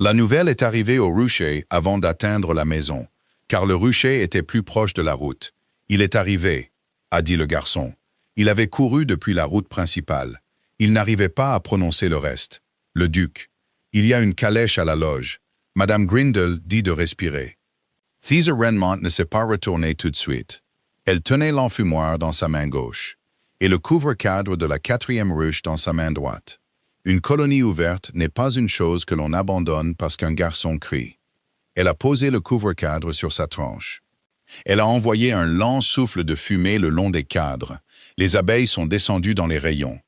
La nouvelle est arrivée au rucher avant d'atteindre la maison, car le rucher était plus proche de la route. Il est arrivé, a dit le garçon. Il avait couru depuis la route principale. Il n'arrivait pas à prononcer le reste. Le duc. Il y a une calèche à la loge. Madame Grindle dit de respirer. Thesa Renmont ne s'est pas retournée tout de suite. Elle tenait l'enfumoir dans sa main gauche et le couvre-cadre de la 4e ruche dans sa main droite. Une colonie ouverte n'est pas une chose que l'on abandonne parce qu'un garçon crie. Elle a posé le couvre-cadre sur sa tranche. Elle a envoyé un lent souffle de fumée le long des cadres. Les abeilles sont descendues dans les rayons,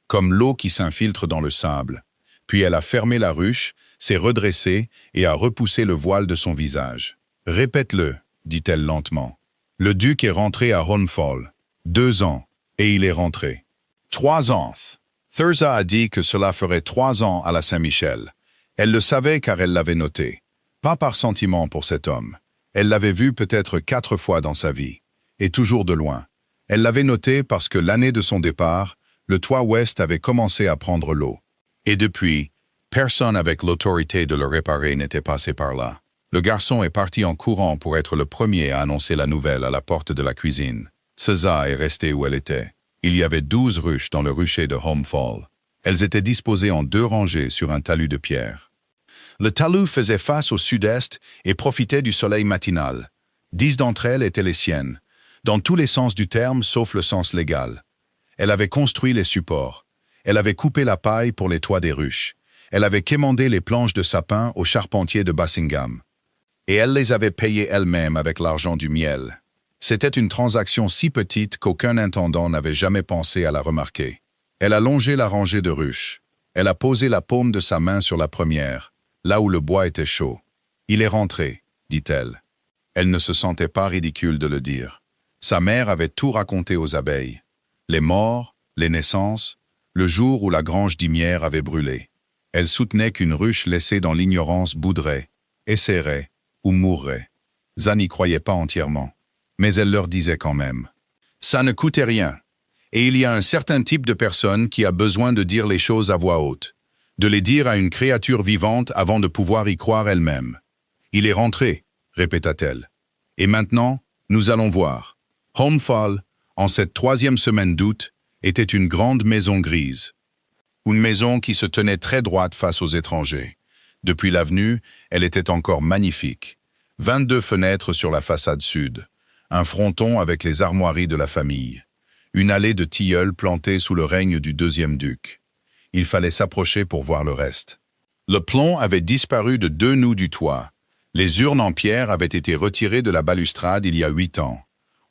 comme l'eau qui s'infiltre dans le sable. Puis elle a fermé la ruche, s'est redressée et a repoussé le voile de son visage. « Répète-le, dit-elle lentement. Le duc est rentré à Holmfall. 2 ans, et il est rentré. 3 ans. Thirza a dit que cela ferait 3 ans à la Saint-Michel. Elle le savait car elle l'avait noté. Pas par sentiment pour cet homme. Elle l'avait vu peut-être 4 fois dans sa vie, et toujours de loin. Elle l'avait noté parce que l'année de son départ, le toit ouest avait commencé à prendre l'eau. Et depuis, personne avec l'autorité de le réparer n'était passé par là. Le garçon est parti en courant pour être le premier à annoncer la nouvelle à la porte de la cuisine. Thesa est restée où elle était. Il y avait 12 ruches dans le rucher de Holmfall. Elles étaient disposées en 2 rangées sur un talus de pierre. Le talus faisait face au sud-est et profitait du soleil matinal. 10 d'entre elles étaient les siennes, dans tous les sens du terme sauf le sens légal. Elle avait construit les supports. Elle avait coupé la paille pour les toits des ruches. Elle avait quémandé les planches de sapin au charpentier de Bassingham. Et elle les avait payées elle-même avec l'argent du miel. C'était une transaction si petite qu'aucun intendant n'avait jamais pensé à la remarquer. Elle a longé la rangée de ruches. Elle a posé la paume de sa main sur la première, là où le bois était chaud. « Il est rentré », dit-elle. Elle ne se sentait pas ridicule de le dire. Sa mère avait tout raconté aux abeilles. Les morts, les naissances, le jour où la grange d'Imière avait brûlé. Elle soutenait qu'une ruche laissée dans l'ignorance boudrait, essaierait ou mourrait. Ça n'y croyait pas entièrement, mais elle leur disait quand même. Ça ne coûtait rien, et il y a un certain type de personne qui a besoin de dire les choses à voix haute, de les dire à une créature vivante avant de pouvoir y croire elle-même. « Il est rentré », répéta-t-elle. « Et maintenant, nous allons voir. » Holmfall, en cette 3e semaine d'août, était une grande maison grise. Une maison qui se tenait très droite face aux étrangers. Depuis l'avenue, elle était encore magnifique. 22 fenêtres sur la façade sud. Un fronton avec les armoiries de la famille. Une allée de tilleuls plantée sous le règne du 2e duc. Il fallait s'approcher pour voir le reste. Le plomb avait disparu de 2 nous du toit. Les urnes en pierre avaient été retirées de la balustrade il y a 8 ans.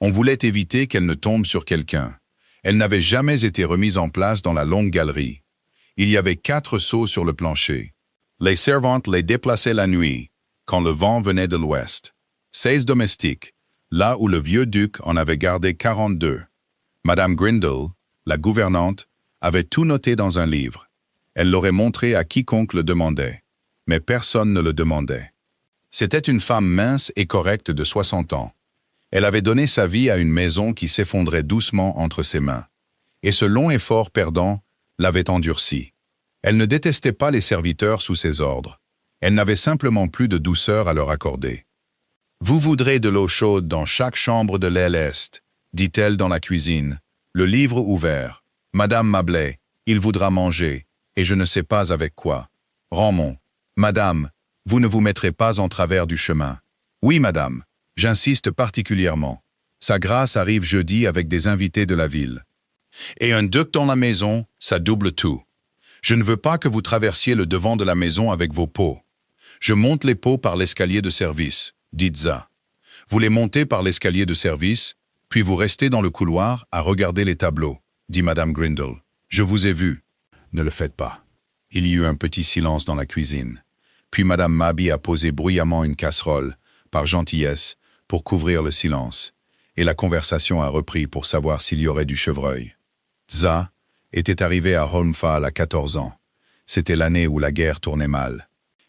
On voulait éviter qu'elle ne tombe sur quelqu'un. Elle n'avait jamais été remise en place dans la longue galerie. Il y avait 4 seaux sur le plancher. Les servantes les déplaçaient la nuit, quand le vent venait de l'ouest. 16 domestiques, là où le vieux duc en avait gardé 42. Madame Grindle, la gouvernante, avait tout noté dans un livre. Elle l'aurait montré à quiconque le demandait, mais personne ne le demandait. C'était une femme mince et correcte de 60 ans. Elle avait donné sa vie à une maison qui s'effondrait doucement entre ses mains. Et ce long effort perdant l'avait endurcie. Elle ne détestait pas les serviteurs sous ses ordres. Elle n'avait simplement plus de douceur à leur accorder. « Vous voudrez de l'eau chaude dans chaque chambre de l'aile est, dit-elle dans la cuisine, le livre ouvert. Madame Mabley, il voudra manger, et je ne sais pas avec quoi. Ramon, madame, vous ne vous mettrez pas en travers du chemin. Oui, madame, j'insiste particulièrement. Sa grâce arrive jeudi avec des invités de la ville. Et un duc dans la maison, ça double tout. Je ne veux pas que vous traversiez le devant de la maison avec vos pots. Je monte les pots par l'escalier de service, dit Za. Vous les montez par l'escalier de service, puis vous restez dans le couloir à regarder les tableaux, dit Madame Grindle. Je vous ai vu. Ne le faites pas. Il y eut un petit silence dans la cuisine. Puis Madame Maby a posé bruyamment une casserole, par gentillesse, pour couvrir le silence, et la conversation a repris pour savoir s'il y aurait du chevreuil. Za était arrivée à Holmfall à 14 ans. C'était l'année où la guerre tournait mal.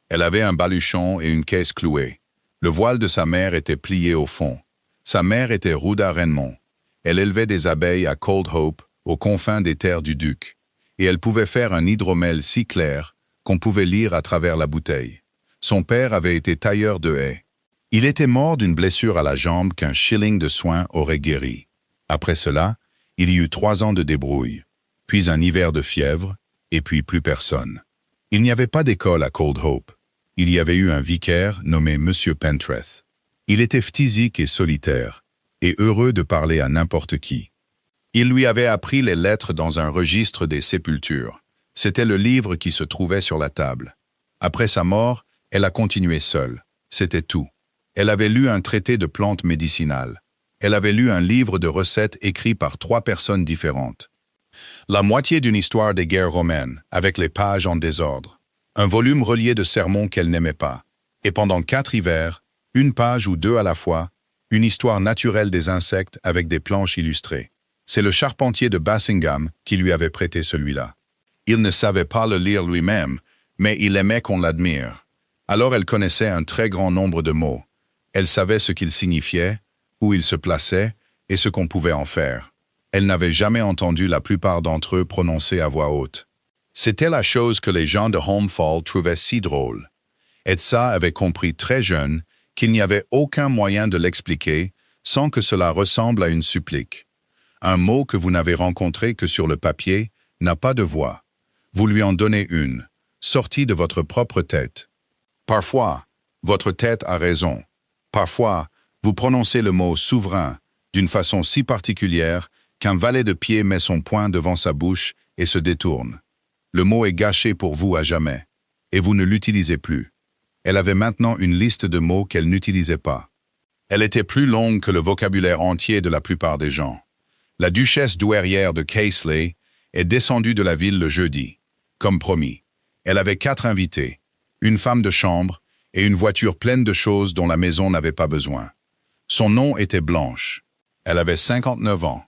Elle avait un baluchon et une caisse clouée. Le voile de sa mère était plié au fond. Sa mère était Rhoda Renmont. Elle élevait des abeilles à Cold Hope, aux confins des terres du duc, et elle pouvait faire un hydromel si clair qu'on pouvait lire à travers la bouteille. Son père avait été tailleur de haies. Il était mort d'une blessure à la jambe qu'un shilling de soins aurait guéri. Après cela, il y eut 3 ans de débrouille, puis un hiver de fièvre, et puis plus personne. Il n'y avait pas d'école à Cold Hope. Il y avait eu un vicaire nommé Monsieur Pentreth. Il était phthisique et solitaire, et heureux de parler à n'importe qui. Il lui avait appris les lettres dans un registre des sépultures. C'était le livre qui se trouvait sur la table. Après sa mort, elle a continué seule. C'était tout. Elle avait lu un traité de plantes médicinales. Elle avait lu un livre de recettes écrit par 3 personnes différentes. La moitié d'une histoire des guerres romaines, avec les pages en désordre. Un volume relié de sermons qu'elle n'aimait pas. Et pendant 4 hivers, 1 page ou 2 à la fois, une histoire naturelle des insectes avec des planches illustrées. C'est le charpentier de Bassingham qui lui avait prêté celui-là. Il ne savait pas le lire lui-même, mais il aimait qu'on l'admire. Alors elle connaissait un très grand nombre de mots. Elle savait ce qu'ils signifiaient, où ils se plaçaient et ce qu'on pouvait en faire. Elle n'avait jamais entendu la plupart d'entre eux prononcer à voix haute. C'était la chose que les gens de Holmfall trouvaient si drôle. Edsa avait compris très jeune qu'il n'y avait aucun moyen de l'expliquer sans que cela ressemble à une supplique. Un mot que vous n'avez rencontré que sur le papier n'a pas de voix. Vous lui en donnez une, sortie de votre propre tête. Parfois, votre tête a raison. Parfois, vous prononcez le mot « souverain » d'une façon si particulière qu'un valet de pied met son poing devant sa bouche et se détourne. Le mot est gâché pour vous à jamais, et vous ne l'utilisez plus. Elle avait maintenant une liste de mots qu'elle n'utilisait pas. Elle était plus longue que le vocabulaire entier de la plupart des gens. La duchesse douairière de Casely est descendue de la ville le jeudi, comme promis. Elle avait 4 invités, une femme de chambre et une voiture pleine de choses dont la maison n'avait pas besoin. Son nom était Blanche. Elle avait 59 ans.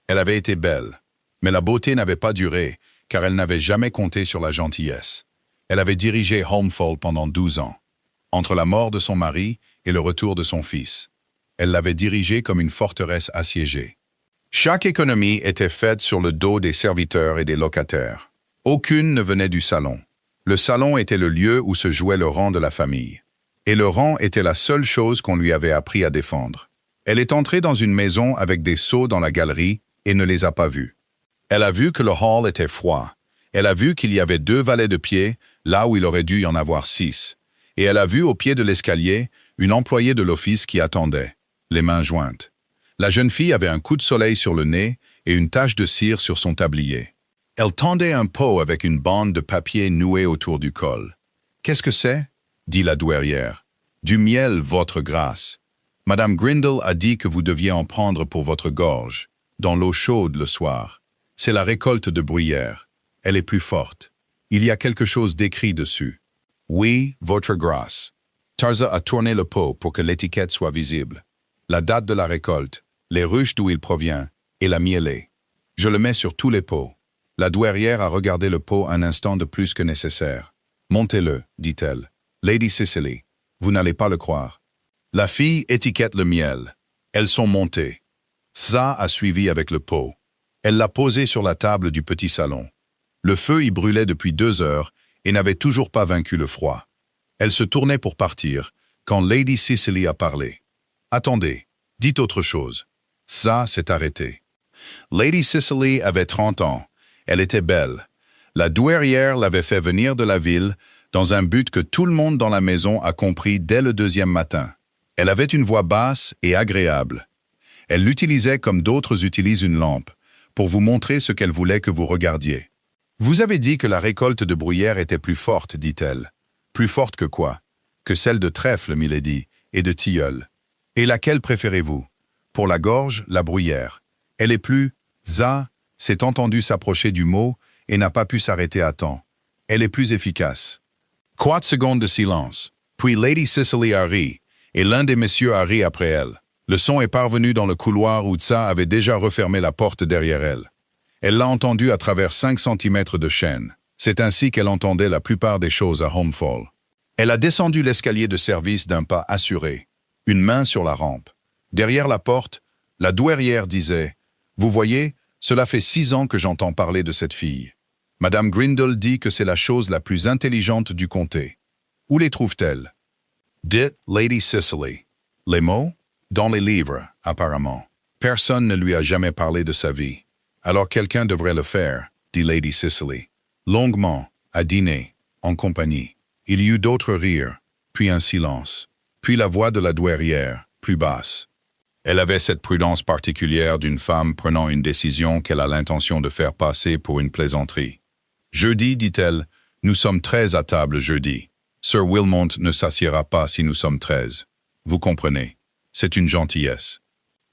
Elle avait été belle, mais la beauté n'avait pas duré, car elle n'avait jamais compté sur la gentillesse. Elle avait dirigé Holmfall pendant 12 ans, entre la mort de son mari et le retour de son fils. Elle l'avait dirigé comme une forteresse assiégée. Chaque économie était faite sur le dos des serviteurs et des locataires. Aucune ne venait du salon. Le salon était le lieu où se jouait le rang de la famille. Et le rang était la seule chose qu'on lui avait appris à défendre. Elle est entrée dans une maison avec des seaux dans la galerie et ne les a pas vus. Elle a vu que le hall était froid. Elle a vu qu'il y avait 2 valets de pied, là où il aurait dû y en avoir 6. Et elle a vu au pied de l'escalier une employée de l'office qui attendait, les mains jointes. La jeune fille avait un coup de soleil sur le nez et une tache de cire sur son tablier. Elle tendait un pot avec une bande de papier nouée autour du col. « Qu'est-ce que c'est » dit la douairière. « Du miel, votre grâce. Madame Grindle a dit que vous deviez en prendre pour votre gorge, dans l'eau chaude le soir. C'est la récolte de bruyère. Elle est plus forte. Il y a quelque chose d'écrit dessus. Oui, votre grâce. » Tarza a tourné le pot pour que l'étiquette soit visible. La date de la récolte, les ruches d'où il provient, et la mielée. Je le mets sur tous les pots. La douairière a regardé le pot un instant de plus que nécessaire. « Montez-le, dit-elle. Lady Cicely, vous n'allez pas le croire. » La fille étiquette le miel. Elles sont montées. Ça a suivi avec le pot. Elle l'a posé sur la table du petit salon. Le feu y brûlait depuis 2 heures et n'avait toujours pas vaincu le froid. Elle se tournait pour partir, quand Lady Cicely a parlé. « Attendez, dites autre chose. » Ça s'est arrêté. Lady Cicely avait 30 ans. Elle était belle. La douairière l'avait fait venir de la ville dans un but que tout le monde dans la maison a compris dès le 2e matin. Elle avait une voix basse et agréable. Elle l'utilisait comme d'autres utilisent une lampe, pour vous montrer ce qu'elle voulait que vous regardiez. « Vous avez dit que la récolte de bruyère était plus forte, dit-elle. Plus forte que quoi? Que celle de trèfle, milady, et de tilleul. Et laquelle préférez-vous? Pour la gorge, la bruyère. Elle est plus... Za s'est entendu s'approcher du mot et n'a pas pu s'arrêter à temps. Elle est plus efficace. 4 secondes de silence. Puis Lady Cicely a ri, et l'un des messieurs a ri après elle. Le son est parvenu dans le couloir où Tsa avait déjà refermé la porte derrière elle. Elle l'a entendu à travers 5 centimètres de chaîne. C'est ainsi qu'elle entendait la plupart des choses à Holmfall. Elle a descendu l'escalier de service d'un pas assuré, une main sur la rampe. Derrière la porte, la douairière disait « Vous voyez, cela fait 6 ans que j'entends parler de cette fille. Madame Grindle dit que c'est la chose la plus intelligente du comté. Où les trouve-t-elle? Dit Lady Cicely. Les mots? Dans les livres, apparemment. Personne ne lui a jamais parlé de sa vie. Alors quelqu'un devrait le faire, dit Lady Cicely. Longuement, à dîner, en compagnie. Il y eut d'autres rires, puis un silence, puis la voix de la douairière, plus basse. Elle avait cette prudence particulière d'une femme prenant une décision qu'elle a l'intention de faire passer pour une plaisanterie. Jeudi, dit-elle, nous sommes 13 à table jeudi. Sir Wilmot ne s'assiera pas si nous sommes 13. Vous comprenez, c'est une gentillesse.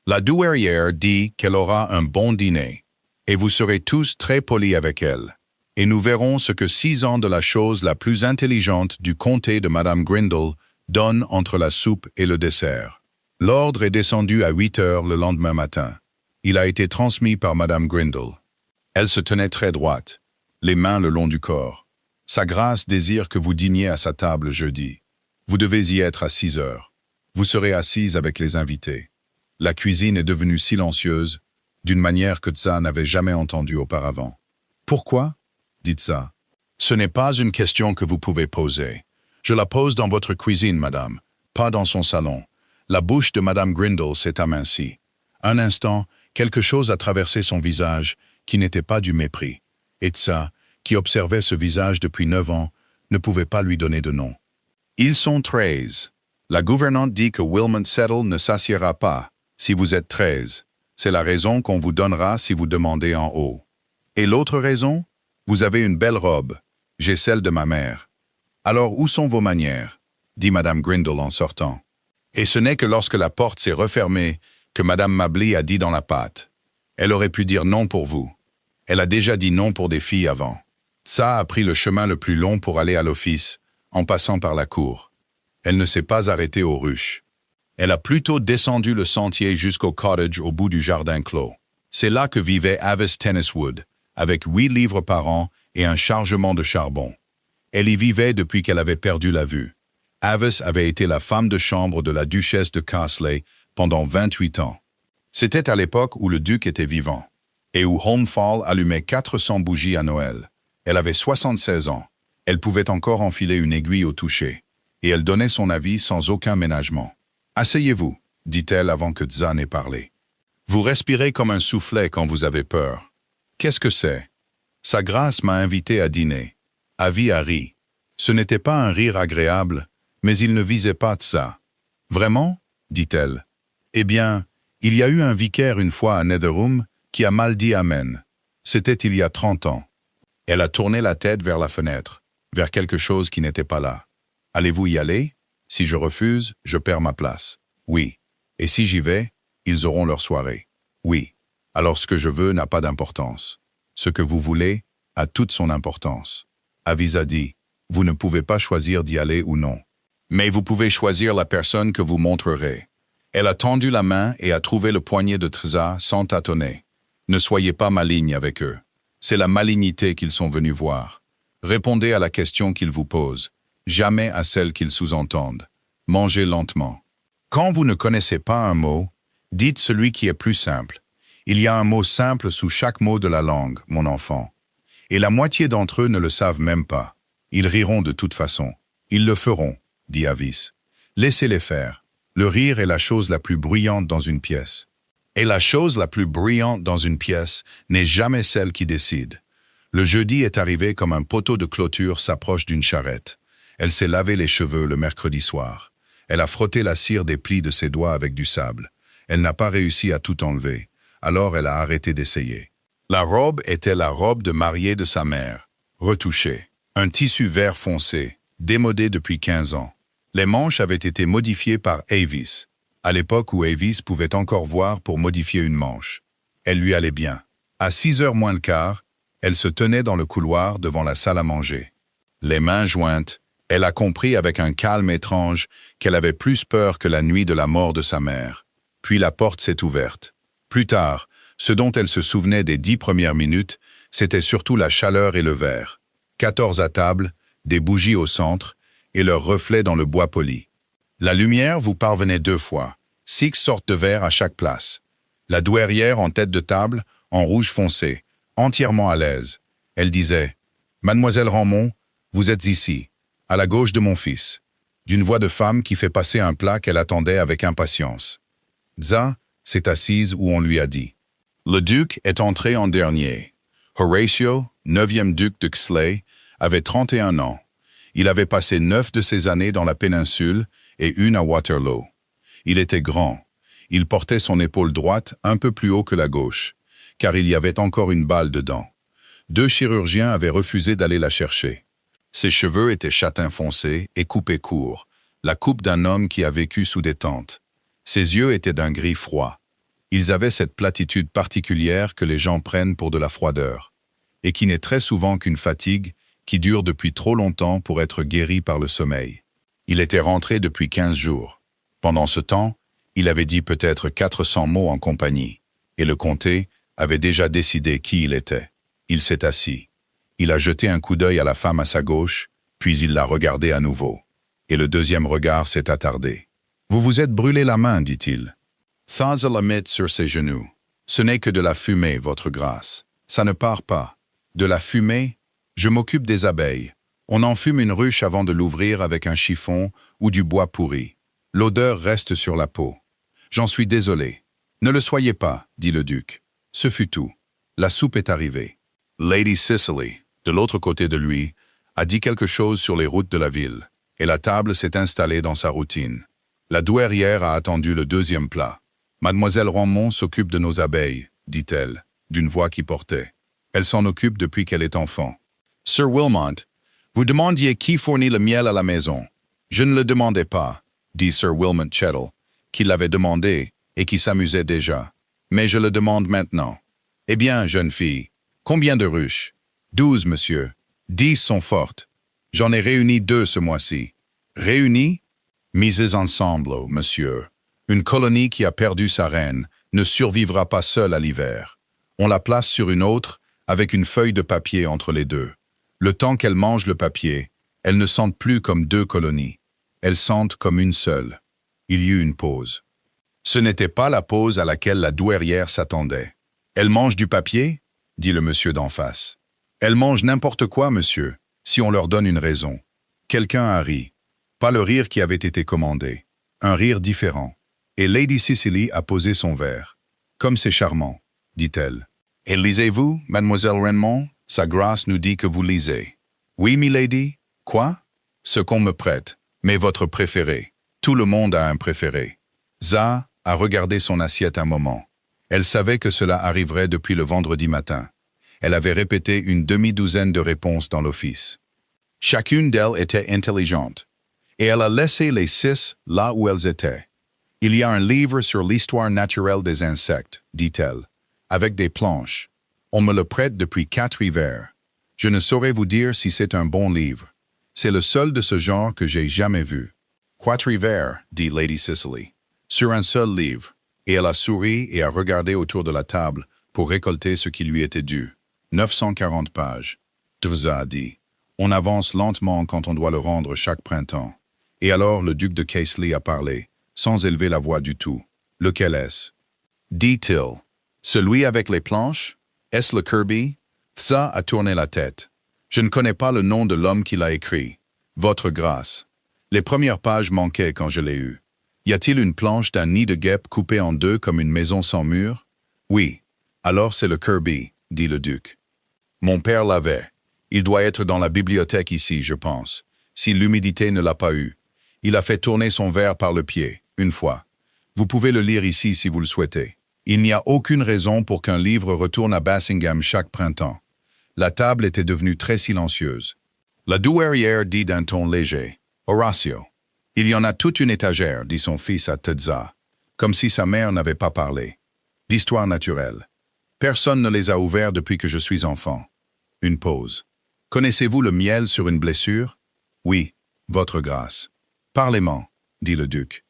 La douairière dit qu'elle aura un bon dîner, et vous serez tous très polis avec elle. Et nous verrons ce que 6 ans de la chose la plus intelligente du comté de Madame Grindle donne entre la soupe et le dessert. L'ordre est descendu à 8 heures le lendemain matin. Il a été transmis par Madame Grindle. Elle se tenait très droite, les mains le long du corps. Sa grâce désire que vous dîniez à sa table jeudi. Vous devez y être à 6 heures. Vous serez assise avec les invités. La cuisine est devenue silencieuse, d'une manière que Tsa n'avait jamais entendue auparavant. Pourquoi? Dit Tsa. Ce n'est pas une question que vous pouvez poser. Je la pose dans votre cuisine, madame, pas dans son salon. La bouche de Madame Grindle s'est amincie. Un instant, quelque chose a traversé son visage, qui n'était pas du mépris. Et Tsa, qui observait ce visage depuis 9 ans, ne pouvait pas lui donner de nom. Ils sont 13. La gouvernante dit que Wilmot Settle ne s'assiera pas, si vous êtes 13. C'est la raison qu'on vous donnera si vous demandez en haut. Et l'autre raison? Vous avez une belle robe. J'ai celle de ma mère. Alors où sont vos manières? Dit Madame Grindle en sortant. Et ce n'est que lorsque la porte s'est refermée que Madame Mabley a dit dans la pâte. Elle aurait pu dire non pour vous. Elle a déjà dit non pour des filles avant. Tsa a pris le chemin le plus long pour aller à l'office, en passant par la cour. Elle ne s'est pas arrêtée aux ruches. Elle a plutôt descendu le sentier jusqu'au cottage au bout du jardin clos. C'est là que vivait Avis Tenniswood, avec 8 livres par an et un chargement de charbon. Elle y vivait depuis qu'elle avait perdu la vue. Avis avait été la femme de chambre de la duchesse de Carsley pendant 28 ans. C'était à l'époque où le duc était vivant, et où Holmfall allumait 400 bougies à Noël. Elle avait 76 ans. Elle pouvait encore enfiler une aiguille au toucher, et elle donnait son avis sans aucun ménagement. « Asseyez-vous, dit-elle avant que Tsa n'ait parlé. Vous respirez comme un soufflet quand vous avez peur. Qu'est-ce que c'est? Sa grâce m'a invité à dîner. Avi a ri. Ce n'était pas un rire agréable, mais il ne visait pas Tsa. Vraiment? Dit-elle. Eh bien, il y a eu un vicaire une fois à Netherham qui a mal dit Amen. C'était il y a 30 ans. Elle a tourné la tête vers la fenêtre, vers quelque chose qui n'était pas là. Allez-vous y aller? Si je refuse, je perds ma place. Oui. Et si j'y vais, ils auront leur soirée. Oui. Alors ce que je veux n'a pas d'importance. Ce que vous voulez a toute son importance. Avis a dit, vous ne pouvez pas choisir d'y aller ou non. Mais vous pouvez choisir la personne que vous montrerez. Elle a tendu la main et a trouvé le poignet de Tsa sans tâtonner. Ne soyez pas maligne avec eux. C'est la malignité qu'ils sont venus voir. Répondez à la question qu'ils vous posent, jamais à celle qu'ils sous-entendent. Mangez lentement. Quand vous ne connaissez pas un mot, dites celui qui est plus simple. Il y a un mot simple sous chaque mot de la langue, mon enfant. Et la moitié d'entre eux ne le savent même pas. Ils riront de toute façon. Ils le feront, dit Avis. Laissez-les faire. Le rire est la chose la plus bruyante dans une pièce. Et la chose la plus bruyante dans une pièce n'est jamais celle qui décide. Le jeudi est arrivé comme un poteau de clôture s'approche d'une charrette. Elle s'est lavé les cheveux le mercredi soir. Elle a frotté la cire des plis de ses doigts avec du sable. Elle n'a pas réussi à tout enlever. Alors elle a arrêté d'essayer. La robe était la robe de mariée de sa mère, retouchée. Un tissu vert foncé, démodé depuis 15 ans. Les manches avaient été modifiées par Avis, à l'époque où Avis pouvait encore voir pour modifier une manche. Elle lui allait bien. À 6h moins le quart, elle se tenait dans le couloir devant la salle à manger. Les mains jointes, elle a compris avec un calme étrange qu'elle avait plus peur que la nuit de la mort de sa mère. Puis la porte s'est ouverte. Plus tard, ce dont elle se souvenait des 10 premières minutes, c'était surtout la chaleur et le verre. 14 à table, des bougies au centre, et leur reflet dans le bois poli. La lumière vous parvenait 2 fois, 6 sortes de verres à chaque place. La douairière en tête de table, en rouge foncé, entièrement à l'aise. Elle disait « Mademoiselle Ramon, vous êtes ici. à la gauche de mon fils, d'une voix de femme qui fait passer un plat qu'elle attendait avec impatience. Za s'est assise où on lui a dit. Le duc est entré en dernier. Horatio, 9e duc de Xley, avait 31 ans. Il avait passé 9 de ses années dans la péninsule et une à Waterloo. Il était grand. Il portait son épaule droite un peu plus haut que la gauche, car il y avait encore une balle dedans. 2 chirurgiens avaient refusé d'aller la chercher. Ses cheveux étaient châtain foncé et coupés court, la coupe d'un homme qui a vécu sous des tentes. Ses yeux étaient d'un gris froid. Ils avaient cette platitude particulière que les gens prennent pour de la froideur, et qui n'est très souvent qu'une fatigue qui dure depuis trop longtemps pour être guérie par le sommeil. Il était rentré depuis 15 jours. Pendant ce temps, il avait dit peut-être 400 mots en compagnie, et le comté avait déjà décidé qui il était. Il s'est assis. Il a jeté un coup d'œil à la femme à sa gauche, puis il l'a regardée à nouveau. Et le deuxième regard s'est attardé. « Vous vous êtes brûlé la main, dit-il. » Thaza la mit sur ses genoux. « Ce n'est que de la fumée, votre grâce. Ça ne part pas. De la fumée? Je m'occupe des abeilles. On en fume une ruche avant de l'ouvrir avec un chiffon ou du bois pourri. L'odeur reste sur la peau. J'en suis désolé. Ne le soyez pas, dit le duc. Ce fut tout. La soupe est arrivée. Lady Cicely, de l'autre côté de lui, a dit quelque chose sur les routes de la ville, et la table s'est installée dans sa routine. La douairière a attendu le deuxième plat. Mademoiselle Raymond s'occupe de nos abeilles, dit-elle, d'une voix qui portait. Elle s'en occupe depuis qu'elle est enfant. Sir Wilmot, vous demandiez qui fournit le miel à la maison. Je ne le demandais pas, dit Sir Wilmot Chettle, qui l'avait demandé et qui s'amusait déjà. Mais je le demande maintenant. Eh bien, jeune fille, combien de ruches? 12, monsieur. 10 sont fortes. J'en ai réuni 2 ce mois-ci. Réunies? Misez ensemble, monsieur. Une colonie qui a perdu sa reine ne survivra pas seule à l'hiver. On la place sur une autre avec une feuille de papier entre les deux. Le temps qu'elles mangent le papier, elles ne sentent plus comme 2 colonies. Elles sentent comme une seule. Il y eut une pause. Ce n'était pas la pause à laquelle la douairière s'attendait. « Elles mangent du papier ?» dit le monsieur d'en face. « Elles mangent n'importe quoi, monsieur, si on leur donne une raison. » Quelqu'un a ri. Pas le rire qui avait été commandé. Un rire différent. Et Lady Cicely a posé son verre. « Comme c'est charmant, » dit-elle. « Et lisez-vous, mademoiselle Raymond? Sa grâce nous dit que vous lisez. »« Oui, milady. Quoi? »« Ce qu'on me prête, mais votre préféré. Tout le monde a un préféré. » Za a regardé son assiette un moment. Elle savait que cela arriverait depuis le vendredi matin. Elle avait répété une demi-douzaine de réponses dans l'office. Chacune d'elles était intelligente, et elle a laissé les 6 là où elles étaient. « Il y a un livre sur l'histoire naturelle des insectes, dit-elle, avec des planches. On me le prête depuis 4 hivers. Je ne saurais vous dire si c'est un bon livre. C'est le seul de ce genre que j'ai jamais vu. »« 4 hivers, dit Lady Cicely, sur un seul livre. » Et elle a souri et a regardé autour de la table pour récolter ce qui lui était dû. 940 pages. Tza a dit. On avance lentement quand on doit le rendre chaque printemps. Et alors le duc de Caisley a parlé, sans élever la voix du tout. Lequel est-ce? Dit-il. Celui avec les planches? Est-ce le Kirby? Tza a tourné la tête. Je ne connais pas le nom de l'homme qui l'a écrit. Votre grâce. Les premières pages manquaient quand je l'ai eu. Y a-t-il une planche d'un nid de guêpe coupée en 2 comme une maison sans mur? Oui. Alors c'est le Kirby, dit le duc. Mon père l'avait. Il doit être dans la bibliothèque ici, je pense, si l'humidité ne l'a pas eu. Il a fait tourner son verre par le pied, une fois. Vous pouvez le lire ici si vous le souhaitez. Il n'y a aucune raison pour qu'un livre retourne à Bassingham chaque printemps. La table était devenue très silencieuse. La douairière dit d'un ton léger. Horatio. Il y en a toute une étagère, dit son fils à Tza, comme si sa mère n'avait pas parlé. D'histoire naturelle. Personne ne les a ouverts depuis que je suis enfant. Une pause. Connaissez-vous le miel sur une blessure? Oui, votre grâce. Parlez-moi, dit le duc.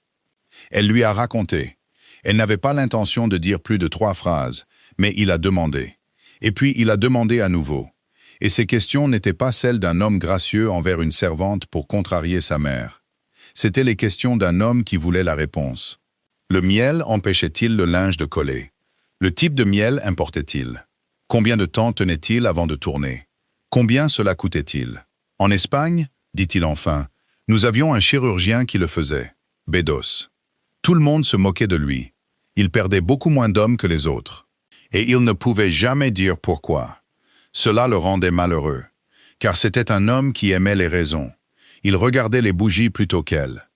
Elle lui a raconté. Elle n'avait pas l'intention de dire plus de 3 phrases, mais il a demandé. Et puis il a demandé à nouveau. Et ces questions n'étaient pas celles d'un homme gracieux envers une servante pour contrarier sa mère. C'étaient les questions d'un homme qui voulait la réponse. Le miel empêchait-il le linge de coller? Le type de miel importait-il? Combien de temps tenait-il avant de tourner? Combien cela coûtait-il? En Espagne, dit-il enfin. Nous avions un chirurgien qui le faisait, Bedos. Tout le monde se moquait de lui. Il perdait beaucoup moins d'hommes que les autres. Et il ne pouvait jamais dire pourquoi. Cela le rendait malheureux, car c'était un homme qui aimait les raisons. Il regardait les bougies plutôt qu'elles.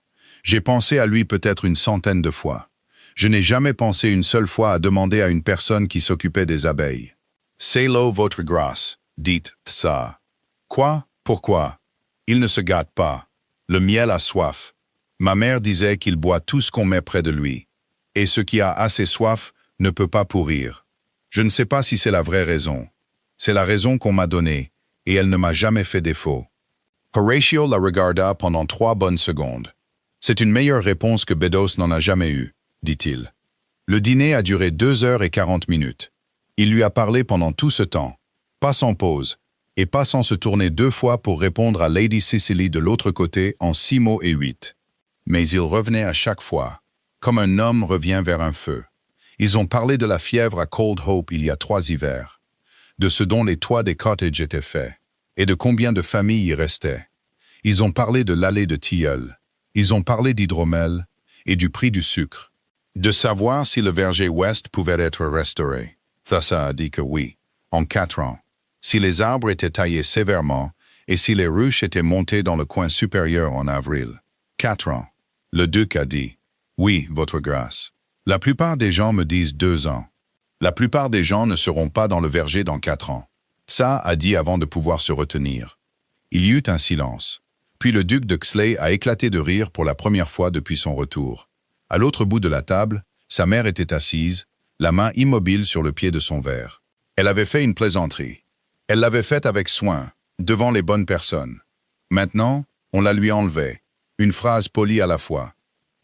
J'ai pensé à lui peut-être une centaine de fois. Je n'ai jamais pensé une seule fois à demander à une personne qui s'occupait des abeilles. « C'est l'eau, votre grâce, dit ça. »« Quoi? Pourquoi? Il ne se gâte pas. Le miel a soif. Ma mère disait qu'il boit tout ce qu'on met près de lui. Et ce qui a assez soif ne peut pas pourrir. Je ne sais pas si c'est la vraie raison. C'est la raison qu'on m'a donnée, et elle ne m'a jamais fait défaut. » Horatio la regarda pendant 3 bonnes secondes. « C'est une meilleure réponse que Bedos n'en a jamais eue, dit-il. Le dîner a duré 2h40. Il lui a parlé pendant tout ce temps, pas sans pause, et pas sans se tourner 2 fois pour répondre à Lady Cicely de l'autre côté en 6 mots et 8. Mais il revenait à chaque fois, comme un homme revient vers un feu. Ils ont parlé de la fièvre à Cold Hope il y a 3 hivers, de ce dont les toits des cottages étaient faits, et de combien de familles y restaient. Ils ont parlé de l'allée de tilleuls, ils ont parlé d'hydromel et du prix du sucre, de savoir si le verger ouest pouvait être restauré. Thassa a dit que oui, en 4 ans, si les arbres étaient taillés sévèrement et si les ruches étaient montées dans le coin supérieur en avril. 4 ans. Le duc a dit, oui, votre grâce. La plupart des gens me disent 2 ans. La plupart des gens ne seront pas dans le verger dans 4 ans. Ça a dit avant de pouvoir se retenir. Il y eut un silence. Puis le duc de Xley a éclaté de rire pour la première fois depuis son retour. À l'autre bout de la table, sa mère était assise, la main immobile sur le pied de son verre. Elle avait fait une plaisanterie. Elle l'avait faite avec soin, devant les bonnes personnes. Maintenant, on la lui enlevait, une phrase polie à la fois,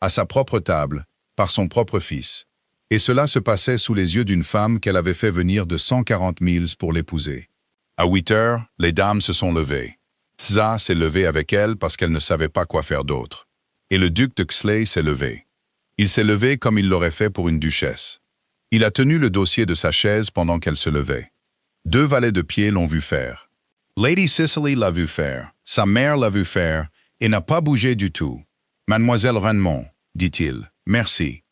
à sa propre table, par son propre fils. Et cela se passait sous les yeux d'une femme qu'elle avait fait venir de 140 milles pour l'épouser. À 8h, les dames se sont levées. Tza s'est levée avec elle parce qu'elle ne savait pas quoi faire d'autre. Et le duc de Xley s'est levé. Il s'est levé comme il l'aurait fait pour une duchesse. Il a tenu le dossier de sa chaise pendant qu'elle se levait. 2 valets de pied l'ont vu faire. Lady Cicely l'a vu faire, sa mère l'a vu faire, et n'a pas bougé du tout. « Mademoiselle Renmont, dit-il, merci.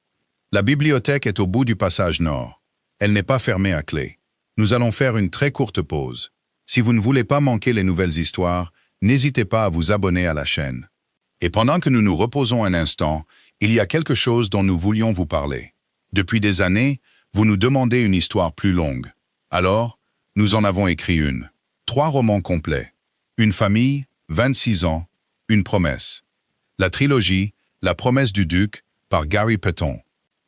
La bibliothèque est au bout du passage nord. Elle n'est pas fermée à clé. Nous allons faire une très courte pause. Si vous ne voulez pas manquer les nouvelles histoires, n'hésitez pas à vous abonner à la chaîne. Et pendant que nous nous reposons un instant, il y a quelque chose dont nous voulions vous parler. Depuis des années, vous nous demandez une histoire plus longue. Alors, nous en avons écrit une. 3 romans complets. Une famille, 26 ans, une promesse. La trilogie, La promesse du duc, par Gary Paton.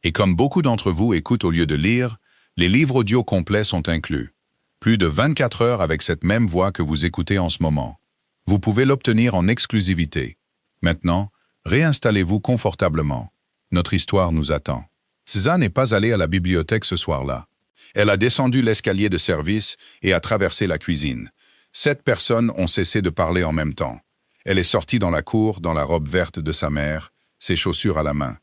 Et comme beaucoup d'entre vous écoutent au lieu de lire, les livres audio complets sont inclus. Plus de 24 heures avec cette même voix que vous écoutez en ce moment. Vous pouvez l'obtenir en exclusivité. Maintenant, réinstallez-vous confortablement. Notre histoire nous attend. Tza n'est pas allée à la bibliothèque ce soir-là. Elle a descendu l'escalier de service et a traversé la cuisine. 7 personnes ont cessé de parler en même temps. Elle est sortie dans la cour dans la robe verte de sa mère, ses chaussures à la main.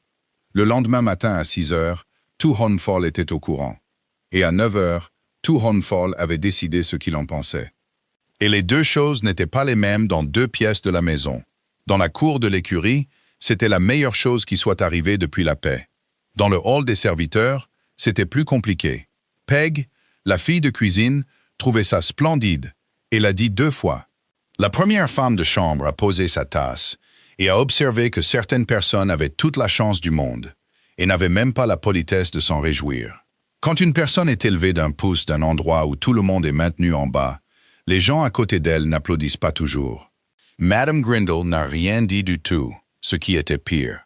Le lendemain matin à 6h, tout Honfall était au courant. Et à 9h, tout Honfall avait décidé ce qu'il en pensait. Et les 2 choses n'étaient pas les mêmes dans 2 pièces de la maison. Dans la cour de l'écurie, c'était la meilleure chose qui soit arrivée depuis la paix. Dans le hall des serviteurs, c'était plus compliqué. Peg, la fille de cuisine, trouvait ça splendide et l'a dit 2 fois. La première femme de chambre a posé sa tasse et a observé que certaines personnes avaient toute la chance du monde et n'avaient même pas la politesse de s'en réjouir. Quand une personne est élevée d'un pouce d'un endroit où tout le monde est maintenu en bas, les gens à côté d'elle n'applaudissent pas toujours. Madame Grindle n'a rien dit du tout, ce qui était pire.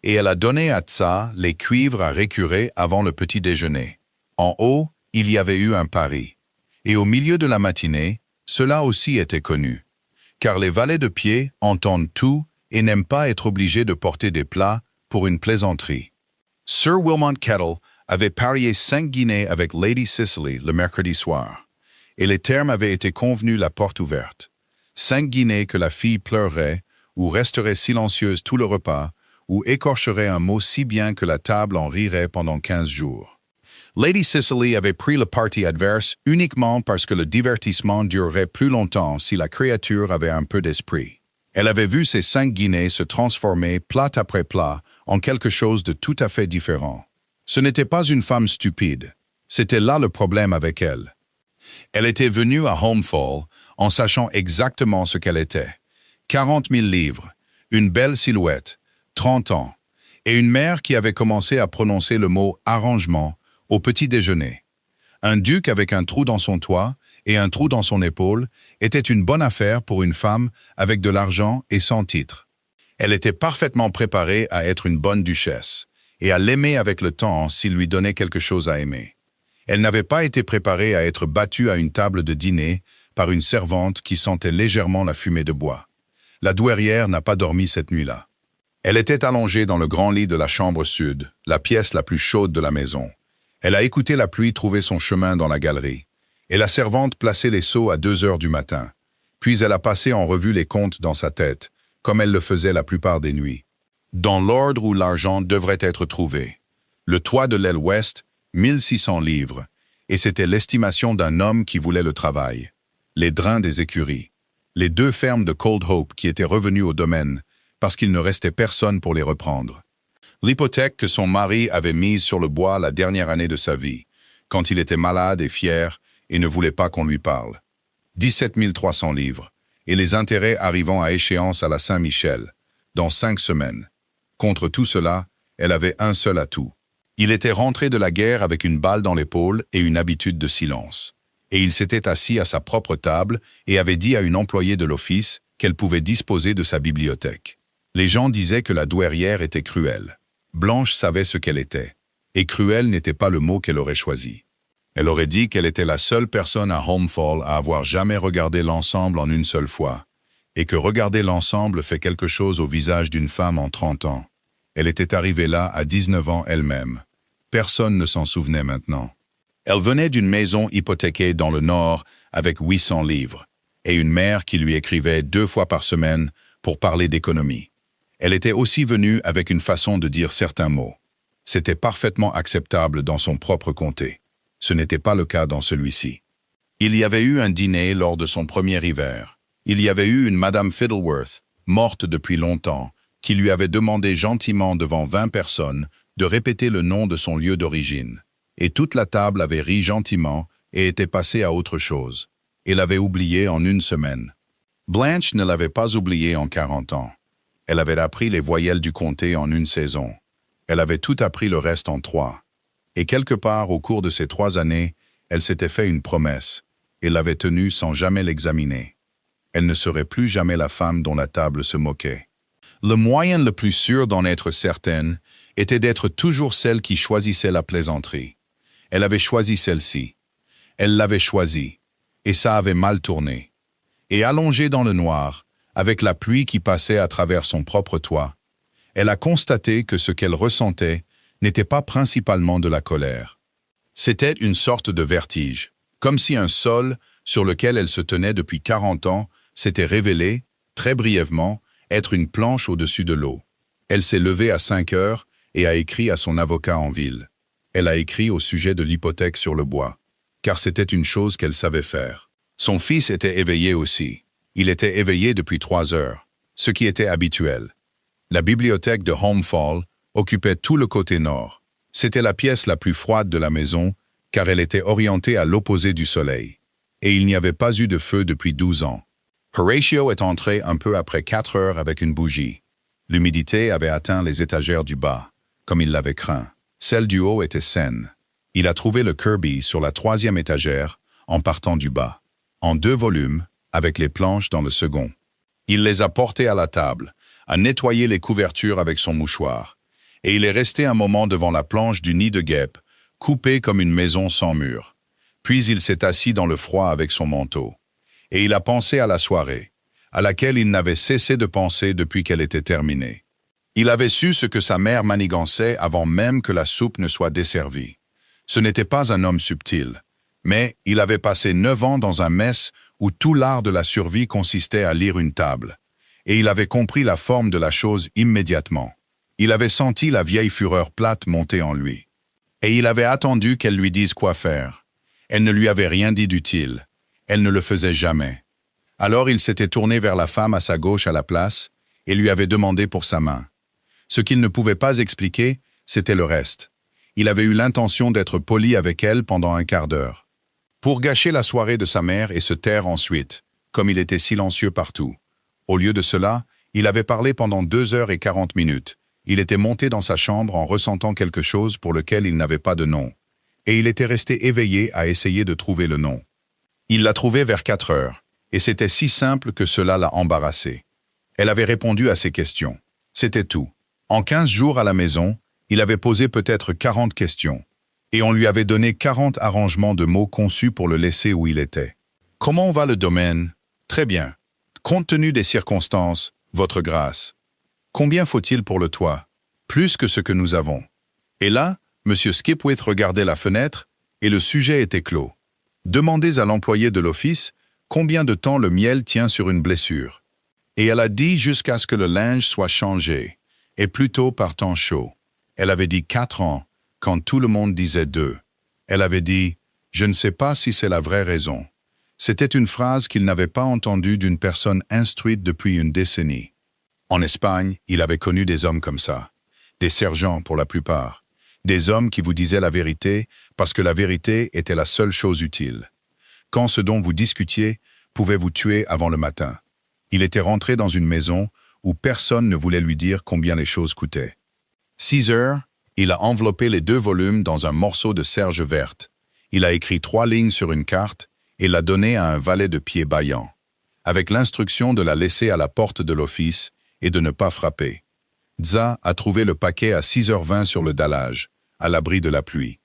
Et elle a donné à Tza les cuivres à récurer avant le petit déjeuner. En haut, il y avait eu un pari. Et au milieu de la matinée, cela aussi était connu. Car les valets de pied entendent tout et n'aiment pas être obligés de porter des plats pour une plaisanterie. Sir Wilmot Kettle avait parié 5 guinées avec Lady Cicely le mercredi soir. Et les termes avaient été convenus la porte ouverte. 5 guinées que la fille pleurerait, ou resterait silencieuse tout le repas, ou écorcherait un mot si bien que la table en rirait pendant 15 jours. Lady Cicely avait pris le parti adverse uniquement parce que le divertissement durerait plus longtemps si la créature avait un peu d'esprit. Elle avait vu ces 5 guinées se transformer, plat après plat, en quelque chose de tout à fait différent. Ce n'était pas une femme stupide. C'était là le problème avec elle. Elle était venue à Homefall en sachant exactement ce qu'elle était. 40 000 livres, une belle silhouette, 30 ans, et une mère qui avait commencé à prononcer le mot « arrangement » au petit déjeuner. Un duc avec un trou dans son toit et un trou dans son épaule était une bonne affaire pour une femme avec de l'argent et sans titre. Elle était parfaitement préparée à être une bonne duchesse et à l'aimer avec le temps s'il lui donnait quelque chose à aimer. Elle n'avait pas été préparée à être battue à une table de dîner par une servante qui sentait légèrement la fumée de bois. La douairière n'a pas dormi cette nuit-là. Elle était allongée dans le grand lit de la chambre sud, la pièce la plus chaude de la maison. Elle a écouté la pluie trouver son chemin dans la galerie, et la servante plaçait les seaux à 2 heures du matin. Puis elle a passé en revue les comptes dans sa tête, comme elle le faisait la plupart des nuits. Dans l'ordre où l'argent devrait être trouvé. Le toit de l'aile ouest, 1600 livres, et c'était l'estimation d'un homme qui voulait le travail. Les drains des écuries. Les 2 fermes de Cold Hope qui étaient revenues au domaine, parce qu'il ne restait personne pour les reprendre. L'hypothèque que son mari avait mise sur le bois la dernière année de sa vie, quand il était malade et fier et ne voulait pas qu'on lui parle. 17 300 livres, et les intérêts arrivant à échéance à la Saint-Michel, dans 5 semaines. Contre tout cela, elle avait un seul atout. Il était rentré de la guerre avec une balle dans l'épaule et une habitude de silence. Et il s'était assis à sa propre table et avait dit à une employée de l'office qu'elle pouvait disposer de sa bibliothèque. Les gens disaient que la douairière était cruelle. Blanche savait ce qu'elle était, et cruelle n'était pas le mot qu'elle aurait choisi. Elle aurait dit qu'elle était la seule personne à Homefall à avoir jamais regardé l'ensemble en une seule fois, et que regarder l'ensemble fait quelque chose au visage d'une femme en 30 ans. Elle était arrivée là à 19 ans elle-même. Personne ne s'en souvenait maintenant. Elle venait d'une maison hypothéquée dans le nord avec 800 livres, et une mère qui lui écrivait 2 fois par semaine pour parler d'économie. Elle était aussi venue avec une façon de dire certains mots. C'était parfaitement acceptable dans son propre comté. Ce n'était pas le cas dans celui-ci. Il y avait eu un dîner lors de son premier hiver. Il y avait eu une Madame Fiddleworth, morte depuis longtemps, qui lui avait demandé gentiment devant 20 personnes de répéter le nom de son lieu d'origine. Et toute la table avait ri gentiment et était passée à autre chose. Elle l'avait oublié en 1 semaine. Blanche ne l'avait pas oublié en 40 ans. Elle avait appris les voyelles du comté en 1 saison. Elle avait tout appris le reste en 3. Et quelque part au cours de ces 3 années, elle s'était fait une promesse, et l'avait tenue sans jamais l'examiner. Elle ne serait plus jamais la femme dont la table se moquait. Le moyen le plus sûr d'en être certaine était d'être toujours celle qui choisissait la plaisanterie. Elle avait choisi celle-ci. Elle l'avait choisie, et ça avait mal tourné. Et allongée dans le noir, avec la pluie qui passait à travers son propre toit, elle a constaté que ce qu'elle ressentait n'était pas principalement de la colère. C'était une sorte de vertige, comme si un sol sur lequel elle se tenait depuis 40 ans s'était révélé, très brièvement, être une planche au-dessus de l'eau. Elle s'est levée à 5 heures et a écrit à son avocat en ville. Elle a écrit au sujet de l'hypothèque sur le bois, car c'était une chose qu'elle savait faire. Son fils était éveillé aussi. Il était éveillé depuis 3 heures, ce qui était habituel. La bibliothèque de Homefall occupait tout le côté nord. C'était la pièce la plus froide de la maison, car elle était orientée à l'opposé du soleil. Et il n'y avait pas eu de feu depuis 12 ans. Horatio est entré un peu après 4 heures avec une bougie. L'humidité avait atteint les étagères du bas, comme il l'avait craint. Celle du haut était saine. Il a trouvé le Kirby sur la 3e étagère, en partant du bas, en 2 volumes, avec les planches dans le second. Il les a portées à la table, a nettoyé les couvertures avec son mouchoir, et il est resté un moment devant la planche du nid de guêpe, coupée comme une maison sans mur. Puis il s'est assis dans le froid avec son manteau. Et il a pensé à la soirée, à laquelle il n'avait cessé de penser depuis qu'elle était terminée. Il avait su ce que sa mère manigançait avant même que la soupe ne soit desservie. Ce n'était pas un homme subtil, mais il avait passé 9 ans dans un mess où tout l'art de la survie consistait à lire une table, et il avait compris la forme de la chose immédiatement. Il avait senti la vieille fureur plate monter en lui. Et il avait attendu qu'elle lui dise quoi faire. Elle ne lui avait rien dit d'utile. Elle ne le faisait jamais. Alors il s'était tourné vers la femme à sa gauche à la place et lui avait demandé pour sa main. Ce qu'il ne pouvait pas expliquer, c'était le reste. Il avait eu l'intention d'être poli avec elle pendant un quart d'heure. Pour gâcher la soirée de sa mère et se taire ensuite, comme il était silencieux partout. Au lieu de cela, il avait parlé pendant 2 h 40 minutes. Il était monté dans sa chambre en ressentant quelque chose pour lequel il n'avait pas de nom. Et il était resté éveillé à essayer de trouver le nom. Il l'a trouvé vers 4 heures, et c'était si simple que cela l'a embarrassé. Elle avait répondu à ses questions. C'était tout. En 15 jours à la maison, il avait posé peut-être 40 questions. Et on lui avait donné 40 arrangements de mots conçus pour le laisser où il était. Comment va le domaine? Très bien. Compte tenu des circonstances, votre grâce. Combien faut-il pour le toit? Plus que ce que nous avons. Et là, M. Skipwith regardait la fenêtre, et le sujet était clos. Demandez à l'employé de l'office combien de temps le miel tient sur une blessure. Et elle a dit jusqu'à ce que le linge soit changé, et plutôt par temps chaud. Elle avait dit 4 ans, quand tout le monde disait 2. Elle avait dit « Je ne sais pas si c'est la vraie raison ». C'était une phrase qu'il n'avait pas entendue d'une personne instruite depuis une décennie. En Espagne, il avait connu des hommes comme ça. Des sergents pour la plupart. Des hommes qui vous disaient la vérité parce que la vérité était la seule chose utile. Quand ce dont vous discutiez pouvait vous tuer avant le matin. Il était rentré dans une maison où personne ne voulait lui dire combien les choses coûtaient. 6 heures, il a enveloppé les 2 volumes dans un morceau de serge verte. Il a écrit 3 lignes sur une carte et l'a donnée à un valet de pied bâillant, avec l'instruction de la laisser à la porte de l'office et de ne pas frapper. Dza a trouvé le paquet à 6 h 20 sur le dallage, à l'abri de la pluie.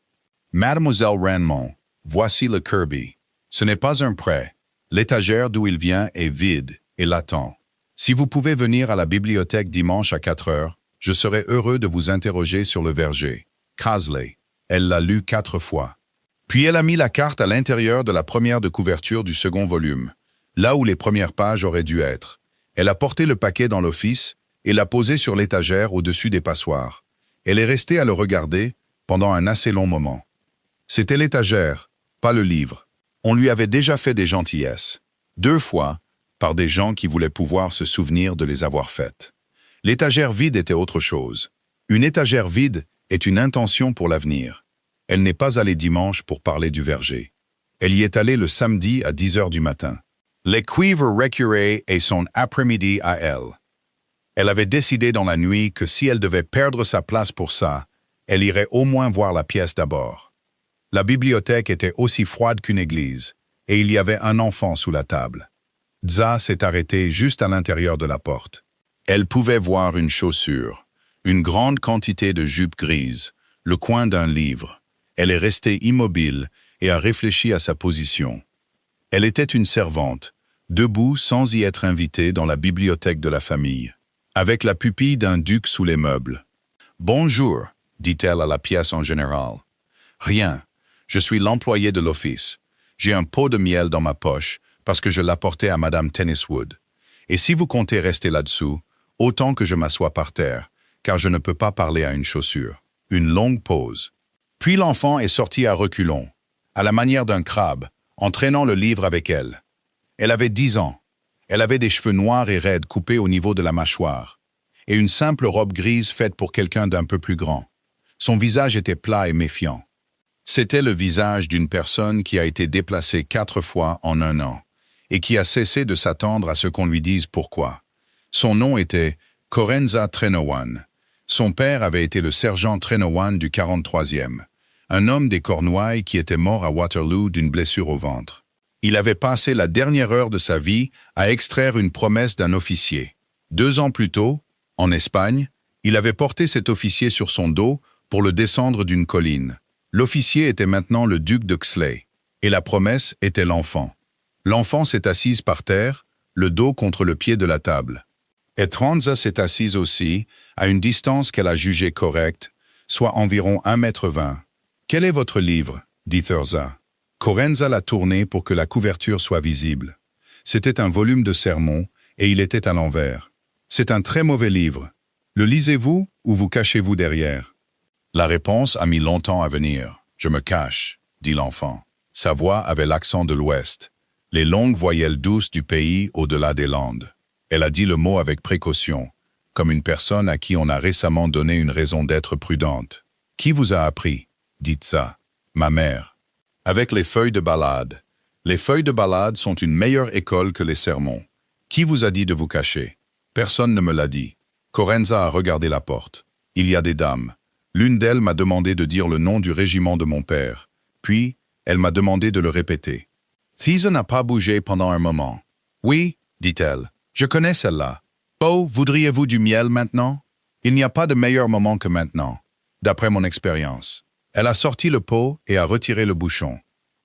Mademoiselle Ranmont, voici le Kirby. Ce n'est pas un prêt. L'étagère d'où il vient est vide et l'attend. Si vous pouvez venir à la bibliothèque dimanche à 4 heures, je serai heureux de vous interroger sur le verger. Casley. Elle l'a lu 4 fois. Puis elle a mis la carte à l'intérieur de la première de couverture du second volume, là où les premières pages auraient dû être. Elle a porté le paquet dans l'office et l'a posé sur l'étagère au-dessus des passoires. Elle est restée à le regarder pendant un assez long moment. C'était l'étagère, pas le livre. On lui avait déjà fait des gentillesses. 2 fois, par des gens qui voulaient pouvoir se souvenir de les avoir faites. L'étagère vide était autre chose. Une étagère vide est une intention pour l'avenir. Elle n'est pas allée dimanche pour parler du verger. Elle y est allée le samedi à 10 h du matin. Les cuivres récuraient et son après-midi à elle. Elle avait décidé dans la nuit que si elle devait perdre sa place pour ça, elle irait au moins voir la pièce d'abord. La bibliothèque était aussi froide qu'une église, et il y avait un enfant sous la table. Dza s'est arrêtée juste à l'intérieur de la porte. Elle pouvait voir une chaussure, une grande quantité de jupes grises, le coin d'un livre. Elle est restée immobile et a réfléchi à sa position. Elle était une servante, debout sans y être invitée dans la bibliothèque de la famille, avec la pupille d'un duc sous les meubles. « Bonjour », dit-elle à la pièce en général. « Rien, je suis l'employé de l'office. J'ai un pot de miel dans ma poche parce que je l'apportais à Madame Tenniswood. Et si vous comptez rester là-dessous, autant que je m'assoie par terre, car je ne peux pas parler à une chaussure. » Une longue pause. Puis l'enfant est sorti à reculons, à la manière d'un crabe, en traînant le livre avec elle. Elle avait 10 ans. Elle avait des cheveux noirs et raides coupés au niveau de la mâchoire, et une simple robe grise faite pour quelqu'un d'un peu plus grand. Son visage était plat et méfiant. C'était le visage d'une personne qui a été déplacée 4 fois en 1 an, et qui a cessé de s'attendre à ce qu'on lui dise pourquoi. Son nom était Corenza Trenowan. Son père avait été le sergent Trenowan du 43e, un homme des Cornouailles qui était mort à Waterloo d'une blessure au ventre. Il avait passé la dernière heure de sa vie à extraire une promesse d'un officier. 2 ans plus tôt, en Espagne, il avait porté cet officier sur son dos pour le descendre d'une colline. L'officier était maintenant le duc de Xley, et la promesse était l'enfant. L'enfant s'est assise par terre, le dos contre le pied de la table. Et Tranza s'est assise aussi, à une distance qu'elle a jugée correcte, soit environ 1,20 m. « Quel est votre livre » dit Thurza. Corenza l'a tourné pour que la couverture soit visible. C'était un volume de sermons, et il était à l'envers. « C'est un très mauvais livre. Le lisez-vous ou vous cachez-vous derrière » La réponse a mis longtemps à venir. « Je me cache » dit l'enfant. Sa voix avait l'accent de l'Ouest. Les longues voyelles douces du pays au-delà des landes. Elle a dit le mot avec précaution, comme une personne à qui on a récemment donné une raison d'être prudente. Qui vous a appris? Dites ça. Ma mère. Avec les feuilles de ballade. Les feuilles de ballade sont une meilleure école que les sermons. Qui vous a dit de vous cacher? Personne ne me l'a dit. Corenza a regardé la porte. Il y a des dames. L'une d'elles m'a demandé de dire le nom du régiment de mon père. Puis, elle m'a demandé de le répéter. Thisa n'a pas bougé pendant un moment. Oui, dit-elle, je connais celle-là. Oh, voudriez-vous du miel maintenant? Il n'y a pas de meilleur moment que maintenant, d'après mon expérience. Elle a sorti le pot et a retiré le bouchon.